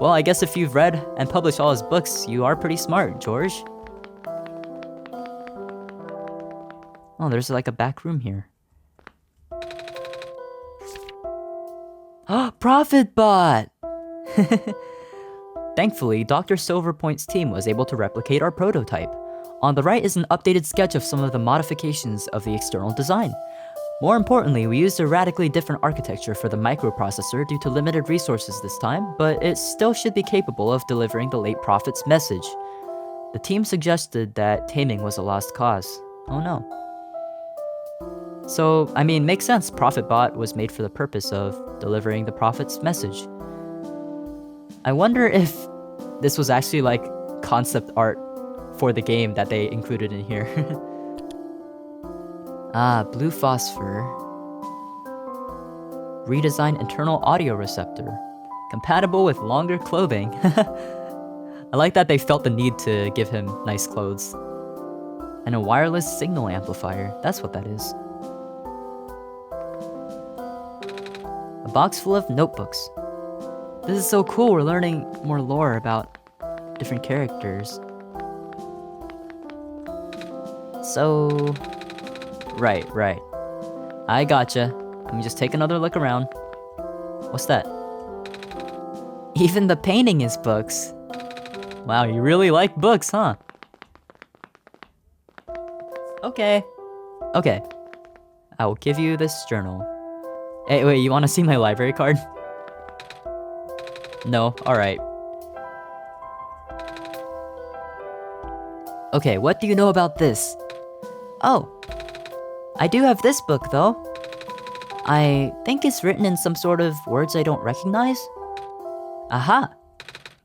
Well, I guess if you've read and published all his books, you are pretty smart, George. Oh, there's like a back room here. Profit Bot! Thankfully, Dr. Silverpoint's team was able to replicate our prototype. On the right is an updated sketch of some of the modifications of the external design. More importantly, we used a radically different architecture for the microprocessor due to limited resources this time, but it still should be capable of delivering the late prophet's message. The team suggested that taming was a lost cause. Oh no. So, I mean, makes sense. ProphetBot was made for the purpose of delivering the prophet's message. I wonder if this was actually like concept art for the game that they included in here. Blue phosphor. Redesign internal audio receptor. Compatible with longer clothing. I like that they felt the need to give him nice clothes. And a wireless signal amplifier. That's what that is. A box full of notebooks. This is so cool, we're learning more lore about different characters. So... Right. I gotcha. Let me just take another look around. What's that? Even the painting is books. Wow, you really like books, huh? Okay. I will give you this journal. Hey, wait, you want to see my library card? No? Alright. Okay, what do you know about this? Oh, I do have this book, though. I think it's written in some sort of words I don't recognize. Aha!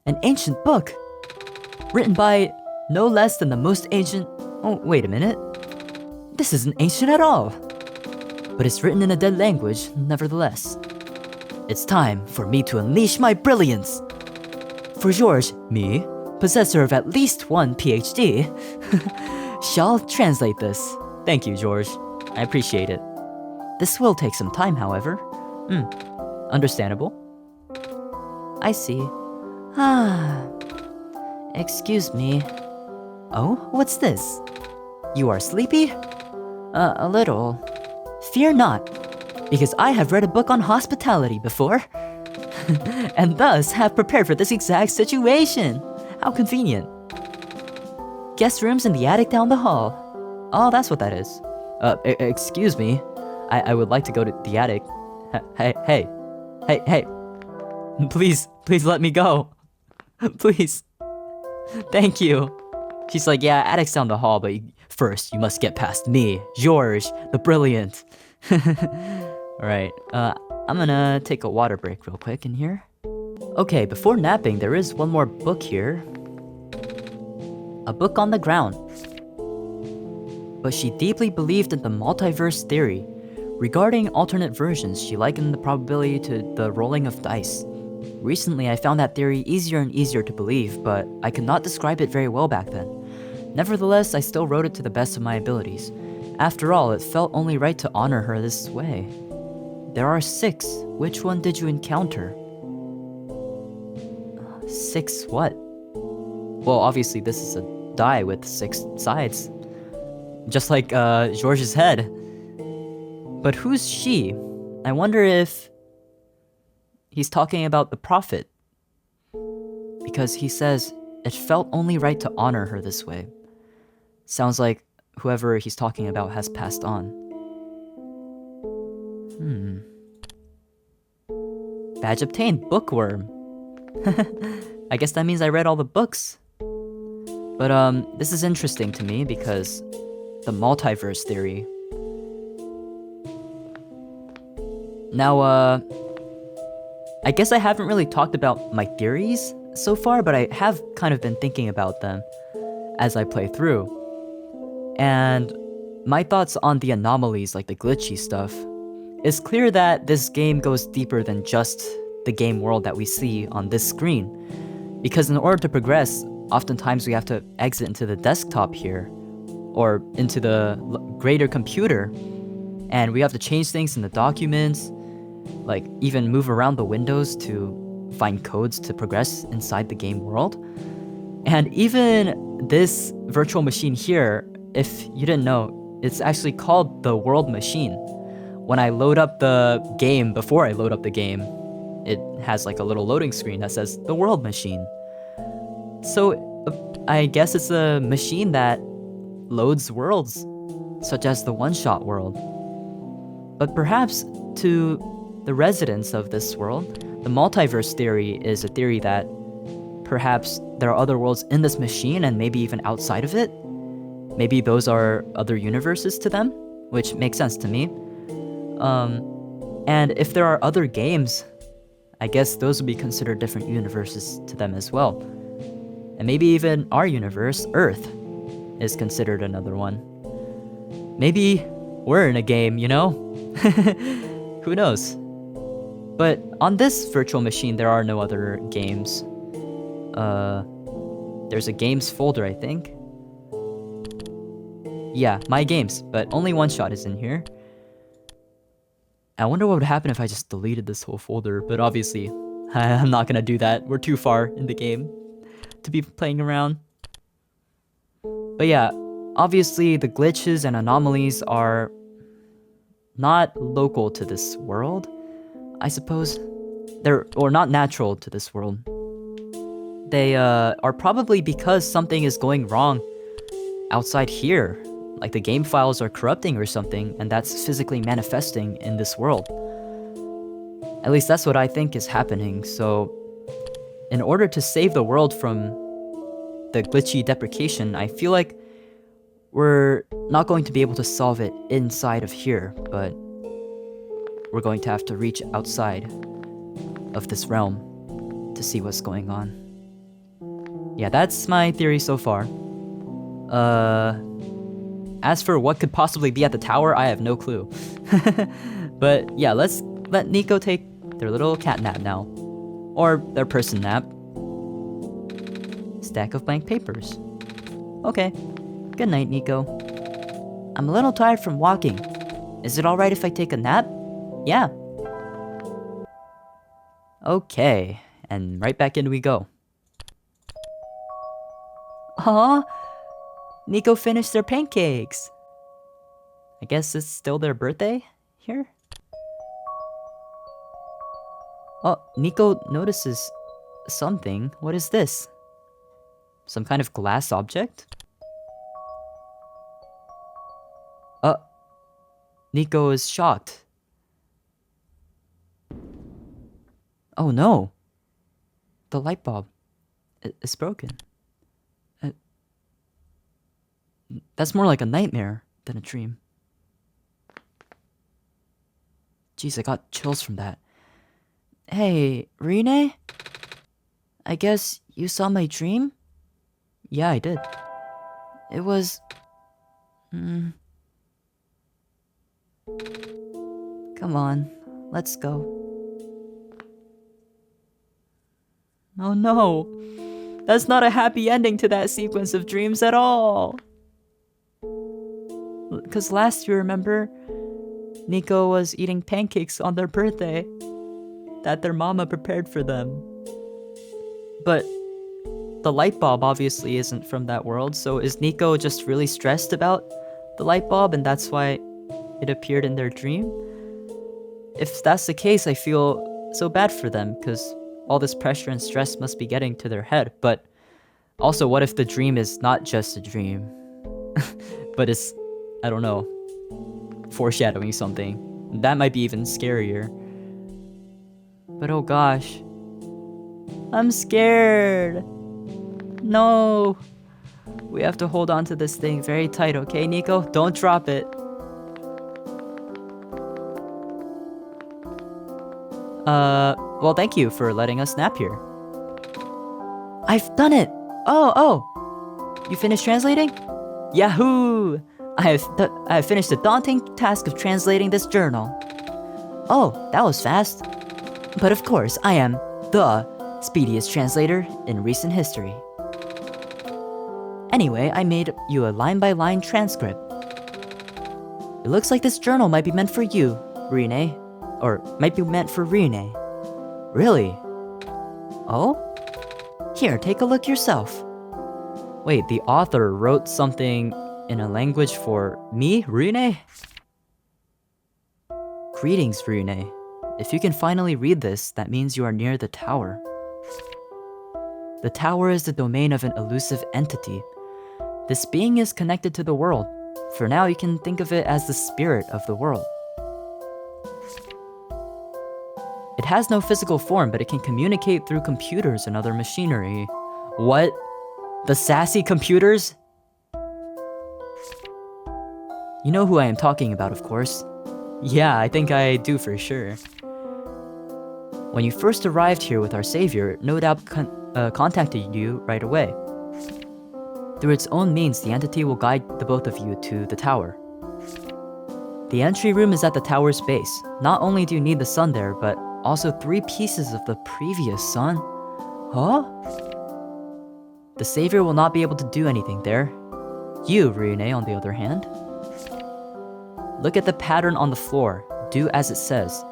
An ancient book! Written by no less than the most ancient... Oh, wait a minute. This isn't ancient at all. But it's written in a dead language, nevertheless. It's time for me to unleash my brilliance. For George, me, possessor of at least one PhD, shall translate this. Thank you, George. I appreciate it. This will take some time, however. Understandable. I see. Excuse me. Oh, what's this? You are sleepy? A little. Fear not, because I have read a book on hospitality before, and thus have prepared for this exact situation. How convenient. Guest rooms in the attic down the hall. Oh, that's what that is. Excuse me. I would like to go to the attic. Hey. Please let me go. Please. Thank you. She's like, yeah, attic's down the hall, but first you must get past me, George, the brilliant. Alright, I'm gonna take a water break real quick in here. Okay, before napping, there is one more book here. A book on the ground. But she deeply believed in the multiverse theory. Regarding alternate versions, she likened the probability to the rolling of dice. Recently, I found that theory easier and easier to believe, but I could not describe it very well back then. Nevertheless, I still wrote it to the best of my abilities. After all, it felt only right to honor her this way. There are 6. Which one did you encounter? 6 what? Well, obviously this is a die with 6 sides. Just like, George's head. But who's she? I wonder if... he's talking about the prophet. Because he says, it felt only right to honor her this way. Sounds like whoever he's talking about has passed on. Badge obtained, bookworm. I guess that means I read all the books. But this is interesting to me because the multiverse theory. Now, I guess I haven't really talked about my theories so far, but I have kind of been thinking about them as I play through. And my thoughts on the anomalies, like the glitchy stuff, it's clear that this game goes deeper than just the game world that we see on this screen. Because in order to progress, oftentimes we have to exit into the desktop here, or into the greater computer, and we have to change things in the documents, like even move around the windows to find codes to progress inside the game world. And even this virtual machine here, if you didn't know, it's actually called the world machine. When I load up the game, before I load up the game, it has like a little loading screen that says the world machine. So I guess it's a machine that loads worlds, such as the OneShot world. But perhaps to the residents of this world, the multiverse theory is a theory that perhaps there are other worlds in this machine and maybe even outside of it. Maybe those are other universes to them, which makes sense to me. And if there are other games, I guess those would be considered different universes to them as well. And maybe even our universe, Earth, is considered another one. Maybe we're in a game, you know? Who knows? But on this virtual machine, there are no other games. There's a games folder, I think. Yeah, my games, but only OneShot is in here. I wonder what would happen if I just deleted this whole folder, but obviously, I'm not gonna do that. We're too far in the game to be playing around. But yeah, obviously the glitches and anomalies are not local to this world, I suppose. Or not natural to this world. They are probably because something is going wrong outside here. Like the game files are corrupting or something, and that's physically manifesting in this world. At least that's what I think is happening. So in order to save the world from the glitchy deprecation, I feel like we're not going to be able to solve it inside of here, but we're going to have to reach outside of this realm to see what's going on. Yeah, that's my theory so far. As for what could possibly be at the tower, I have no clue. But yeah, let's let Nico take their little cat nap now. Or their person nap. Stack of blank papers. Okay. Good night, Nico. I'm a little tired from walking. Is it alright if I take a nap? Yeah. Okay. And right back in we go. Aw, Nico finished their pancakes. I guess it's still their birthday here? Oh, Nico notices something. What is this? Some kind of glass object? Nico is shocked. Oh no! The light bulb is broken. That's more like a nightmare than a dream. Jeez, I got chills from that. Hey, Ruyune? I guess you saw my dream? Yeah, I did. It was... Come on, let's go. Oh no! That's not a happy ending to that sequence of dreams at all! Because last you remember, Nico was eating pancakes on their birthday that their mama prepared for them. But the light bulb obviously isn't from that world, so is Nico just really stressed about the light bulb and that's why it appeared in their dream? If that's the case, I feel so bad for them because all this pressure and stress must be getting to their head. But also, what if the dream is not just a dream, but it's, I don't know, foreshadowing something? That might be even scarier. But oh gosh, I'm scared. No. We have to hold on to this thing very tight, okay, Nico? Don't drop it. Well, thank you for letting us nap here. I've done it! Oh! You finished translating? Yahoo! I have finished the daunting task of translating this journal. Oh, that was fast. But of course, I am the speediest translator in recent history. Anyway, I made you a line-by-line transcript. It looks like this journal might be meant for you, Ruyune. Or might be meant for Ruyune. Really? Oh? Here, take a look yourself. Wait, the author wrote something in a language for me, Ruyune? Greetings, Ruyune. If you can finally read this, that means you are near the tower. The tower is the domain of an elusive entity. This being is connected to the world. For now, you can think of it as the spirit of the world. It has no physical form, but it can communicate through computers and other machinery. What? The sassy computers? You know who I am talking about, of course. Yeah, I think I do for sure. When you first arrived here with our savior, no doubt contacted you right away. Through its own means, the entity will guide the both of you to the tower. The entry room is at the tower's base. Not only do you need the sun there, but also 3 pieces of the previous sun. Huh? The savior will not be able to do anything there. You, Ruyune, on the other hand. Look at the pattern on the floor. Do as it says.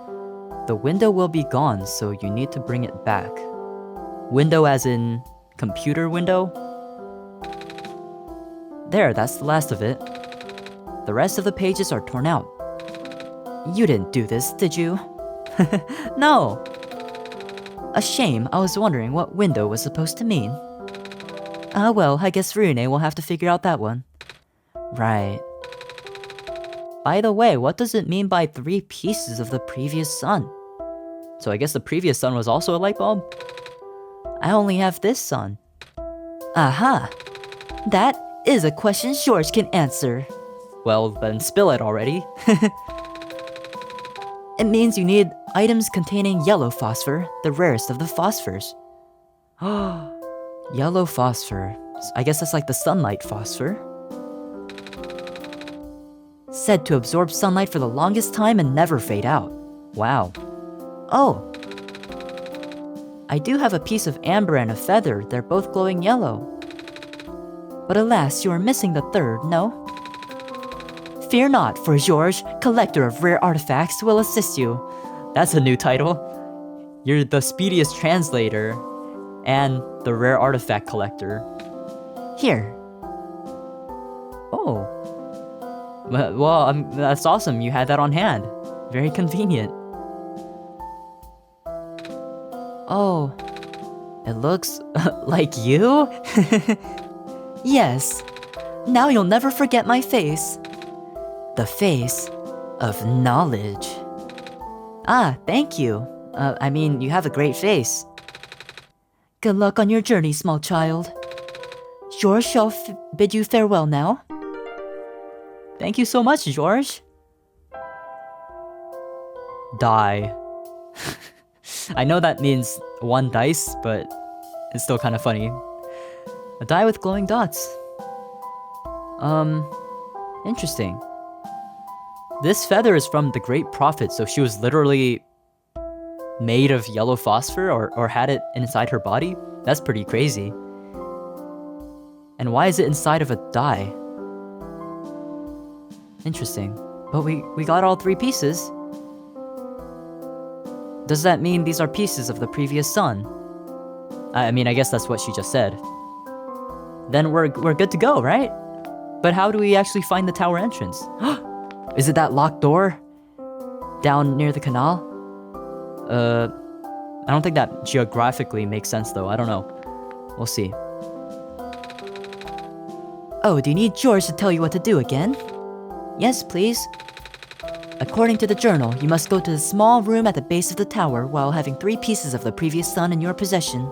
The window will be gone, so you need to bring it back. Window as in computer window? There, that's the last of it. The rest of the pages are torn out. You didn't do this, did you? No! A shame, I was wondering what window was supposed to mean. Ah well, I guess Ruyune will have to figure out that one. Right. By the way, what does it mean by 3 pieces of the previous sun? So I guess the previous sun was also a light bulb? I only have this sun. Aha! That is a question George can answer. Well, then spill it already. It means you need items containing yellow phosphor, the rarest of the phosphors. Yellow phosphor. I guess that's like the sunlight phosphor. Said to absorb sunlight for the longest time and never fade out. Wow. Oh. I do have a piece of amber and a feather. They're both glowing yellow. But alas, you are missing the third, no? Fear not, for George, collector of rare artifacts, will assist you. That's a new title. You're the speediest translator and the rare artifact collector. Here. Oh. Well, that's awesome. You had that on hand. Very convenient. Oh. It looks like you? Yes. Now you'll never forget my face. The face of knowledge. Ah, thank you. I mean, you have a great face. Good luck on your journey, small child. George shall bid you farewell now. Thank you so much, George. Die. I know that means 1 dice, but it's still kind of funny. A die with glowing dots. Interesting. This feather is from the Great Prophet, so she was literally made of yellow phosphor or had it inside her body? That's pretty crazy. And why is it inside of a die? Interesting. But we got all 3 pieces. Does that mean these are pieces of the previous sun? I mean, I guess that's what she just said. Then we're good to go, right? But how do we actually find the tower entrance? Is it that locked door? Down near the canal? I don't think that geographically makes sense though, I don't know. We'll see. Oh, do you need George to tell you what to do again? Yes, please. According to the journal, you must go to the small room at the base of the tower while having 3 pieces of the previous sun in your possession.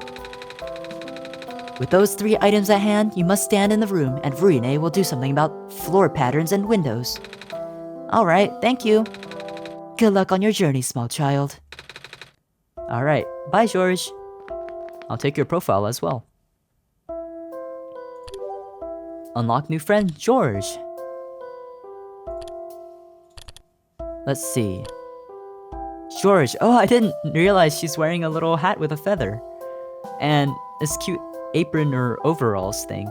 With those 3 items at hand, you must stand in the room, and Ruyune will do something about floor patterns and windows. Alright, thank you. Good luck on your journey, small child. Alright, bye George. I'll take your profile as well. Unlock new friend, George. Let's see. George. Oh, I didn't realize she's wearing a little hat with a feather. And this cute apron or overalls thing.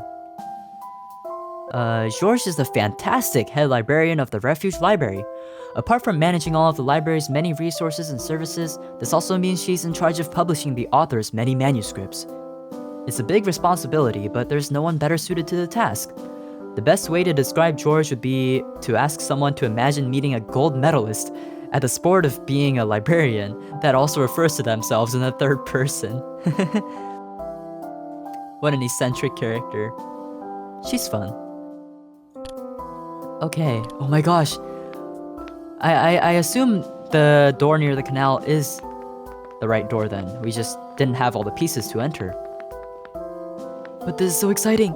George is the fantastic head librarian of the Refuge Library. Apart from managing all of the library's many resources and services, this also means she's in charge of publishing the author's many manuscripts. It's a big responsibility, but there's no one better suited to the task. The best way to describe George would be to ask someone to imagine meeting a gold medalist at the sport of being a librarian that also refers to themselves in the third person. What an eccentric character. She's fun. Okay. Oh my gosh. I assume the door near the canal is the right door then. We just didn't have all the pieces to enter. But this is so exciting.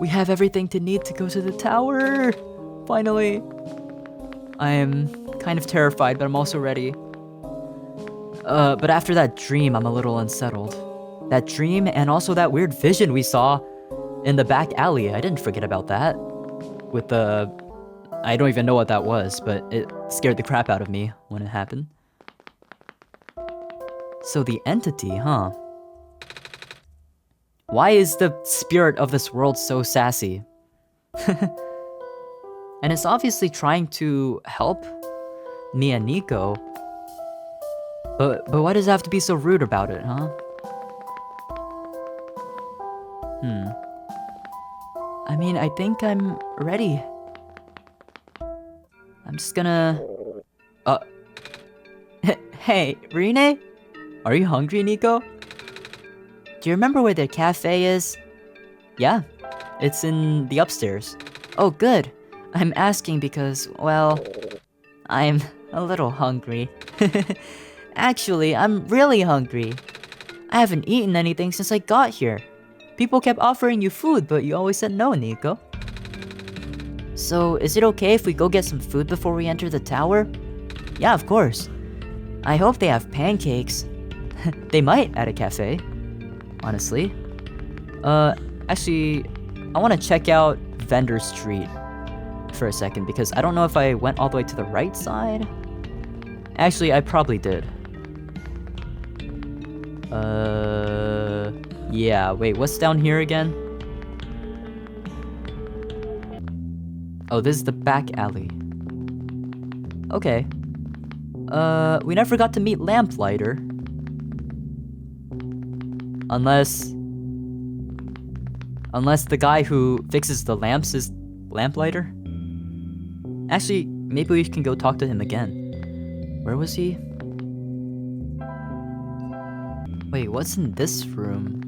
We have everything to need to go to the tower. Finally. I am kind of terrified, but I'm also ready. But after that dream, I'm a little unsettled. That dream and also that weird vision we saw in the back alley. I didn't forget about that. With the... I don't even know what that was, but it scared the crap out of me when it happened. So the entity, huh? Why is the spirit of this world so sassy? And it's obviously trying to help me and Nico. But why does it have to be so rude about it, huh? I mean, I think I'm ready. I'm just gonna... Hey, Ruyune? Are you hungry, Nico? Do you remember where the cafe is? Yeah, it's in the upstairs. Oh, good. I'm asking because, well, I'm a little hungry. Actually, I'm really hungry. I haven't eaten anything since I got here. People kept offering you food, but you always said no, Nico. So, is it okay if we go get some food before we enter the tower? Yeah, of course. I hope they have pancakes. They might at a cafe, honestly. Actually, I want to check out Vendor Street for a second because I don't know if I went all the way to the right side. Actually, I probably did. Yeah, wait, what's down here again? Oh, this is the back alley. Okay. We never got to meet Lamplighter. Unless the guy who fixes the lamps is Lamplighter? Actually, maybe we can go talk to him again. Where was he? Wait, what's in this room?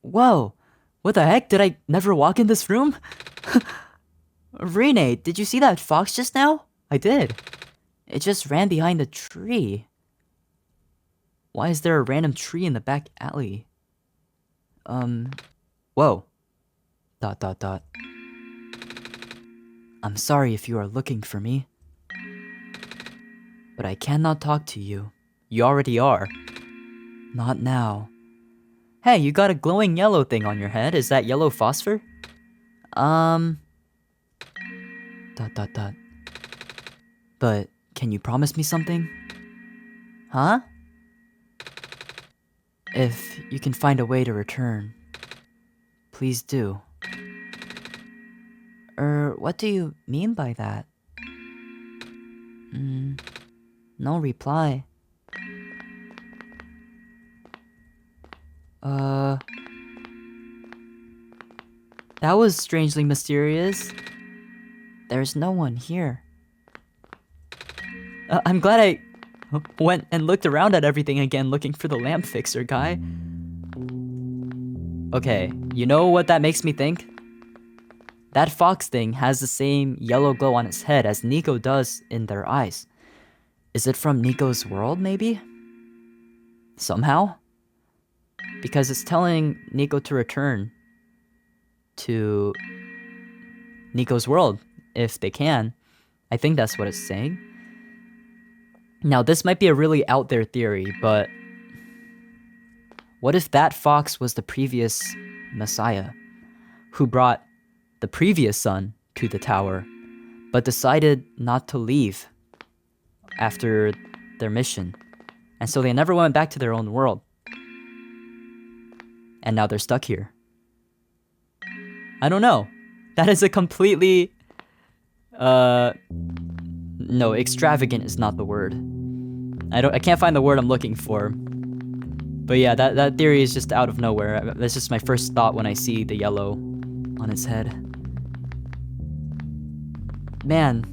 Whoa! What the heck? Did I never walk in this room? Ruyune, did you see that fox just now? I did. It just ran behind a tree. Why is there a random tree in the back alley? Whoa. ... I'm sorry if you are looking for me. But I cannot talk to you. You already are. Not now. Hey, you got a glowing yellow thing on your head. Is that yellow phosphor? But can you promise me something? Huh? If you can find a way to return, please do. What do you mean by that? No reply. That was strangely mysterious. There's no one here. I'm glad I went and looked around at everything again looking for the lamp fixer guy. Okay, you know what that makes me think? That fox thing has the same yellow glow on its head as Nico does in their eyes. Is it from Nico's world, maybe? Somehow? Because it's telling Nico to return to Nico's world, if they can. I think that's what it's saying. Now, this might be a really out there theory, but what if that fox was the previous Messiah who brought the previous son to the tower, but decided not to leave after their mission, and so they never went back to their own world, and now they're stuck here? I don't know. That is a completely no, extravagant is not the word. I can't find the word I'm looking for. But yeah, that theory is just out of nowhere. That's just my first thought when I see the yellow on his head. Man.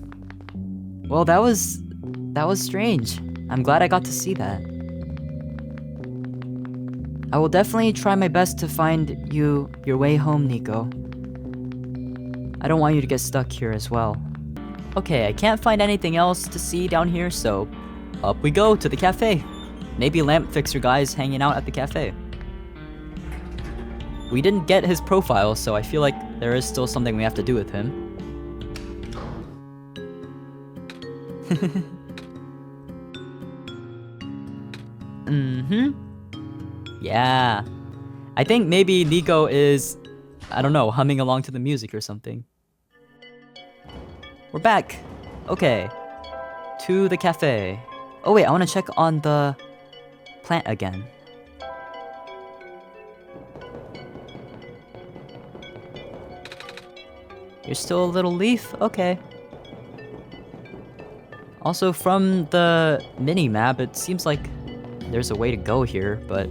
Well, that was strange. I'm glad I got to see that. I will definitely try my best to find you your way home, Nico. I don't want you to get stuck here as well. Okay, I can't find anything else to see down here, so up we go to the cafe. Maybe Lamp Fixer guy's hanging out at the cafe. We didn't get his profile, so I feel like there is still something we have to do with him. Yeah. I think maybe Nico is, I don't know, humming along to the music or something. We're back. Okay. To the cafe. Oh wait, I want to check on the plant again. You're still a little leaf? Okay. Also, from the mini-map, it seems like there's a way to go here, but,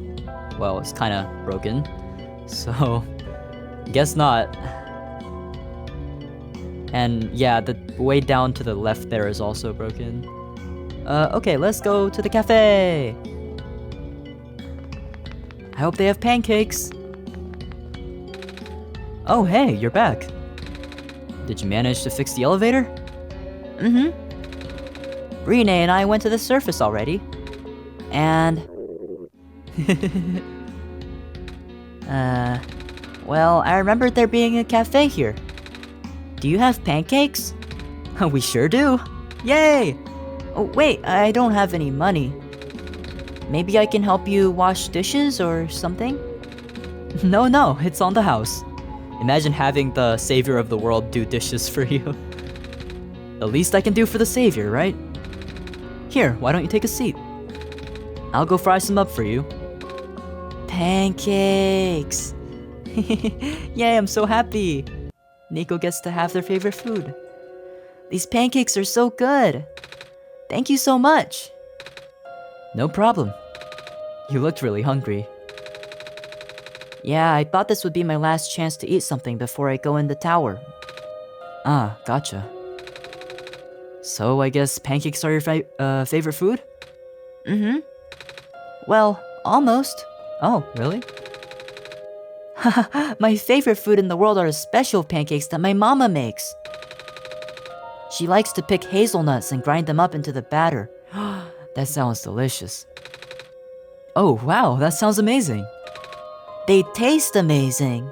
well, it's kind of broken. So, guess not. And yeah, the way down to the left there is also broken. Okay, let's go to the cafe. I hope they have pancakes. Oh, hey, you're back. Did you manage to fix the elevator? Ruyune and I went to the surface already. And... well, I remembered there being a cafe here. Do you have pancakes? We sure do. Yay! Oh, wait, I don't have any money. Maybe I can help you wash dishes or something? No, it's on the house. Imagine having the savior of the world do dishes for you. The least I can do for the savior, right? Here, why don't you take a seat? I'll go fry some up for you. Pancakes! Yay, I'm so happy! Nico gets to have their favorite food. These pancakes are so good! Thank you so much! No problem. You looked really hungry. Yeah, I thought this would be my last chance to eat something before I go in the tower. Ah, gotcha. So I guess pancakes are your favorite food? Well, almost. Oh, really? My favorite food in the world are the special pancakes that my mama makes. She likes to pick hazelnuts and grind them up into the batter. That sounds delicious. Oh, wow, that sounds amazing. They taste amazing.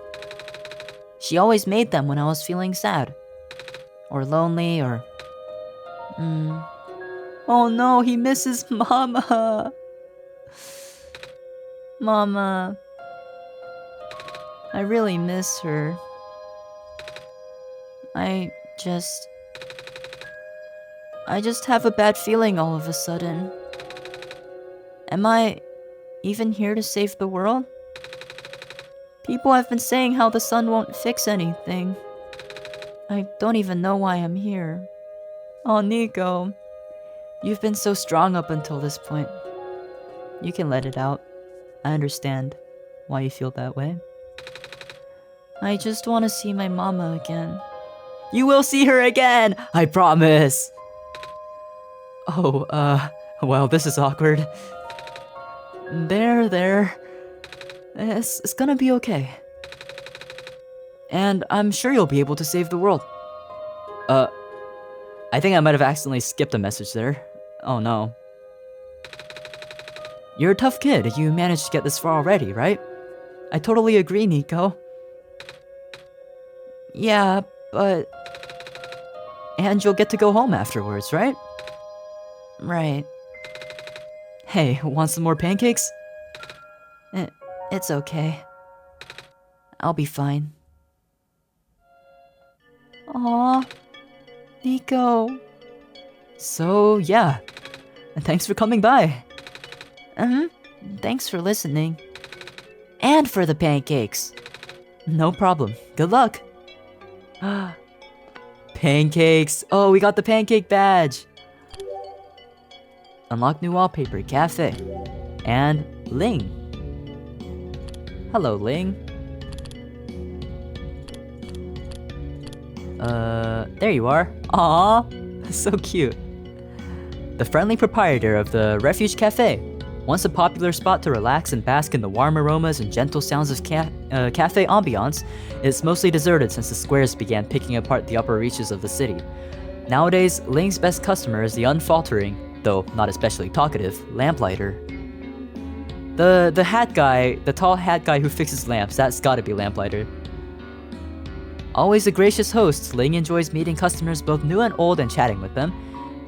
She always made them when I was feeling sad. Or lonely, or... Oh no, he misses Mama. Mama. I really miss her. I just have a bad feeling all of a sudden. Am I even here to save the world? People have been saying how the sun won't fix anything. I don't even know why I'm here. Oh, Nico. You've been so strong up until this point. You can let it out. I understand why you feel that way. I just want to see my mama again. You will see her again! I promise! Oh, well, this is awkward. There. It's gonna be okay. And I'm sure you'll be able to save the world. I think I might have accidentally skipped a message there. Oh no. You're a tough kid. You managed to get this far already, right? I totally agree, Nico. Yeah, but... And you'll get to go home afterwards, right? Right. Hey, want some more pancakes? It's okay. I'll be fine. Aww. Nico. So, yeah. Thanks for coming by. Thanks for listening. And for the pancakes. No problem. Good luck. Pancakes. Oh, we got the pancake badge. Unlock new wallpaper, cafe. And Ling. Hello, Ling. There you are. Aww, so cute. The friendly proprietor of the Refuge Cafe. Once a popular spot to relax and bask in the warm aromas and gentle sounds of cafe ambiance, it's mostly deserted since the squares began picking apart the upper reaches of the city. Nowadays, Ling's best customer is the unfaltering, though not especially talkative, lamplighter. The hat guy, the tall hat guy who fixes lamps, that's gotta be Lamplighter. Always a gracious host, Ling enjoys meeting customers both new and old and chatting with them.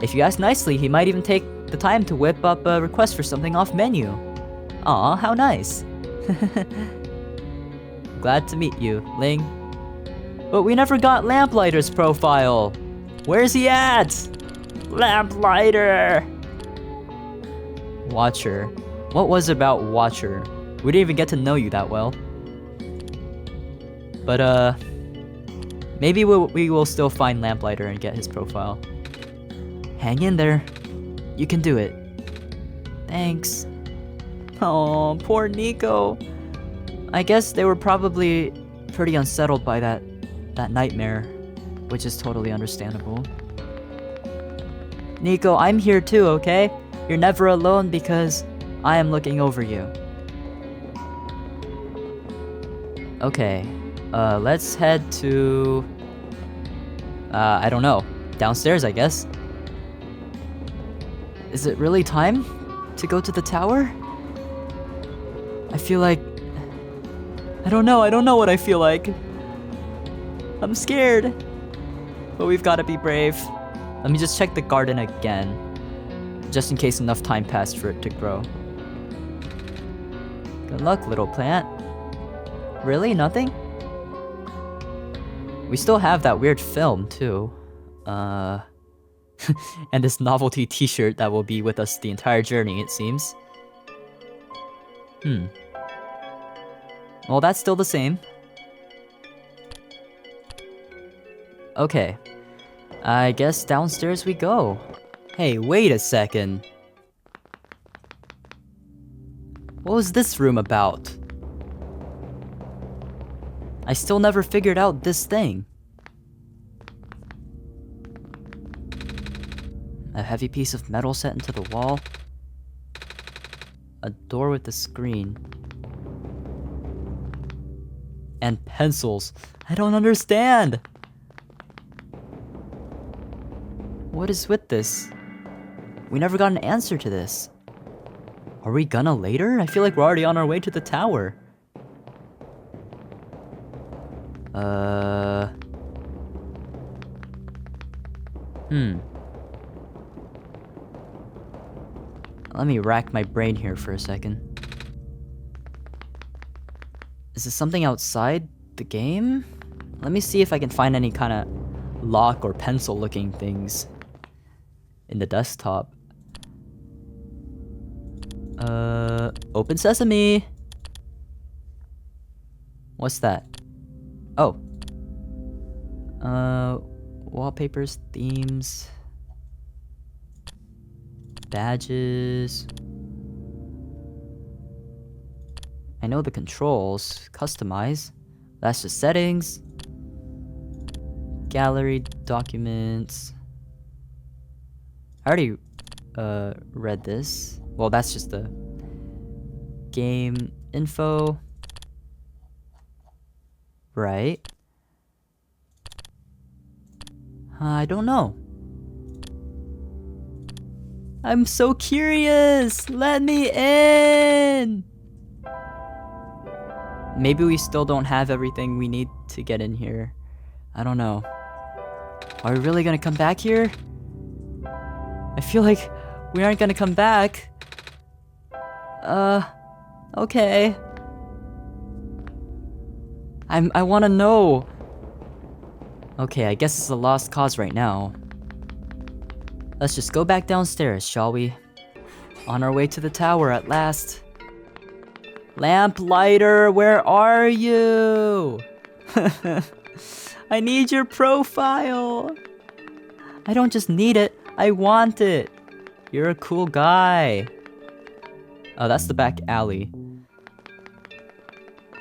If you ask nicely, he might even take the time to whip up a request for something off menu. Aw, how nice. Glad to meet you, Ling. But we never got Lamplighter's profile. Where's he at? Lamplighter! Watcher. What was about Watcher? We didn't even get to know you that well. But maybe we will still find Lamplighter and get his profile. Hang in there. You can do it. Thanks. Oh, poor Nico. I guess they were probably pretty unsettled by that nightmare, which is totally understandable. Nico, I'm here too, okay? You're never alone because I am looking over you. Okay, let's head to... I don't know. Downstairs, I guess. Is it really time to go to the tower? I feel like... I don't know what I feel like. I'm scared. But we've got to be brave. Let me just check the garden again, just in case enough time passed for it to grow. Good luck, little plant. Really? Nothing? We still have that weird film, too. And this novelty t-shirt that will be with us the entire journey, it seems. Well, that's still the same. Okay. I guess downstairs we go. Hey, wait a second. What was this room about? I still never figured out this thing. A heavy piece of metal set into the wall. A door with a screen. And pencils. I don't understand. What is with this? We never got an answer to this. Are we gonna later? I feel like we're already on our way to the tower. Let me rack my brain here for a second. Is this something outside the game? Let me see if I can find any kind of lock or pencil looking things in the desktop. Open sesame. What's that? Oh. Wallpapers, themes, badges. I know the controls. Customize. That's just settings. Gallery, documents. I already read this. Well, that's just the game info. Right. I don't know. I'm so curious. Let me in. Maybe we still don't have everything we need to get in here. I don't know. Are we really gonna come back here? I feel like we aren't gonna come back. Okay. I wanna know. Okay, I guess it's a lost cause right now. Let's just go back downstairs, shall we? On our way to the tower at last. Lamplighter, where are you? I need your profile. I don't just need it, I want it. You're a cool guy. Oh, that's the back alley.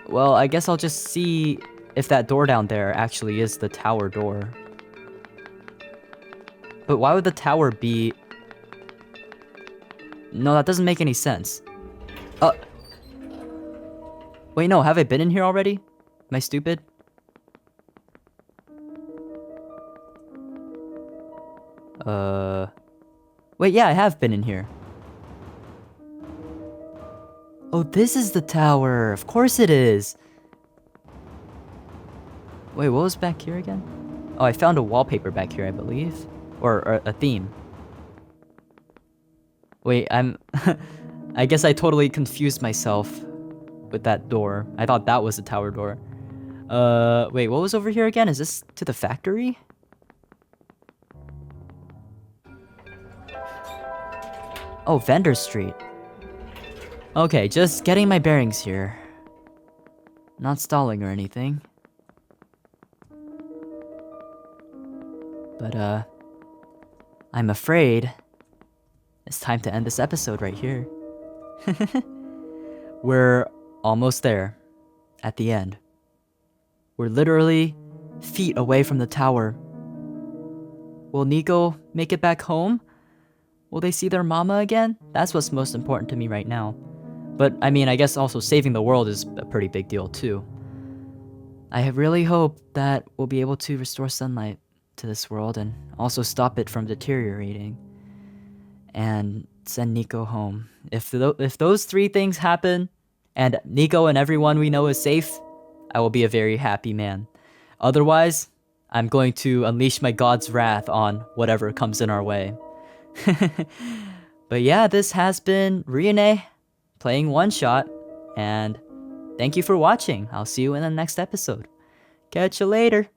Well, I guess I'll just see if that door down there actually is the tower door. But why would the tower be... No, that doesn't make any sense. Wait, no, have I been in here already? Am I stupid? Wait, yeah, I have been in here. Oh, this is the tower. Of course it is. Wait, what was back here again? Oh, I found a wallpaper back here, I believe. Or a theme. Wait, I guess I totally confused myself with that door. I thought that was the tower door. Wait, what was over here again? Is this to the factory? Oh, Vendor Street. Okay, just getting my bearings here. Not stalling or anything. But, I'm afraid it's time to end this episode right here. We're almost there. At the end. We're literally feet away from the tower. Will Nico make it back home? Will they see their mama again? That's what's most important to me right now. But, I mean, I guess also saving the world is a pretty big deal too. I really hope that we'll be able to restore sunlight to this world and also stop it from deteriorating. And send Nico home. If those three things happen, and Nico and everyone we know is safe, I will be a very happy man. Otherwise, I'm going to unleash my god's wrath on whatever comes in our way. But yeah, this has been Ruyune playing OneShot, and thank you for watching. I'll see you in the next episode. Catch you later.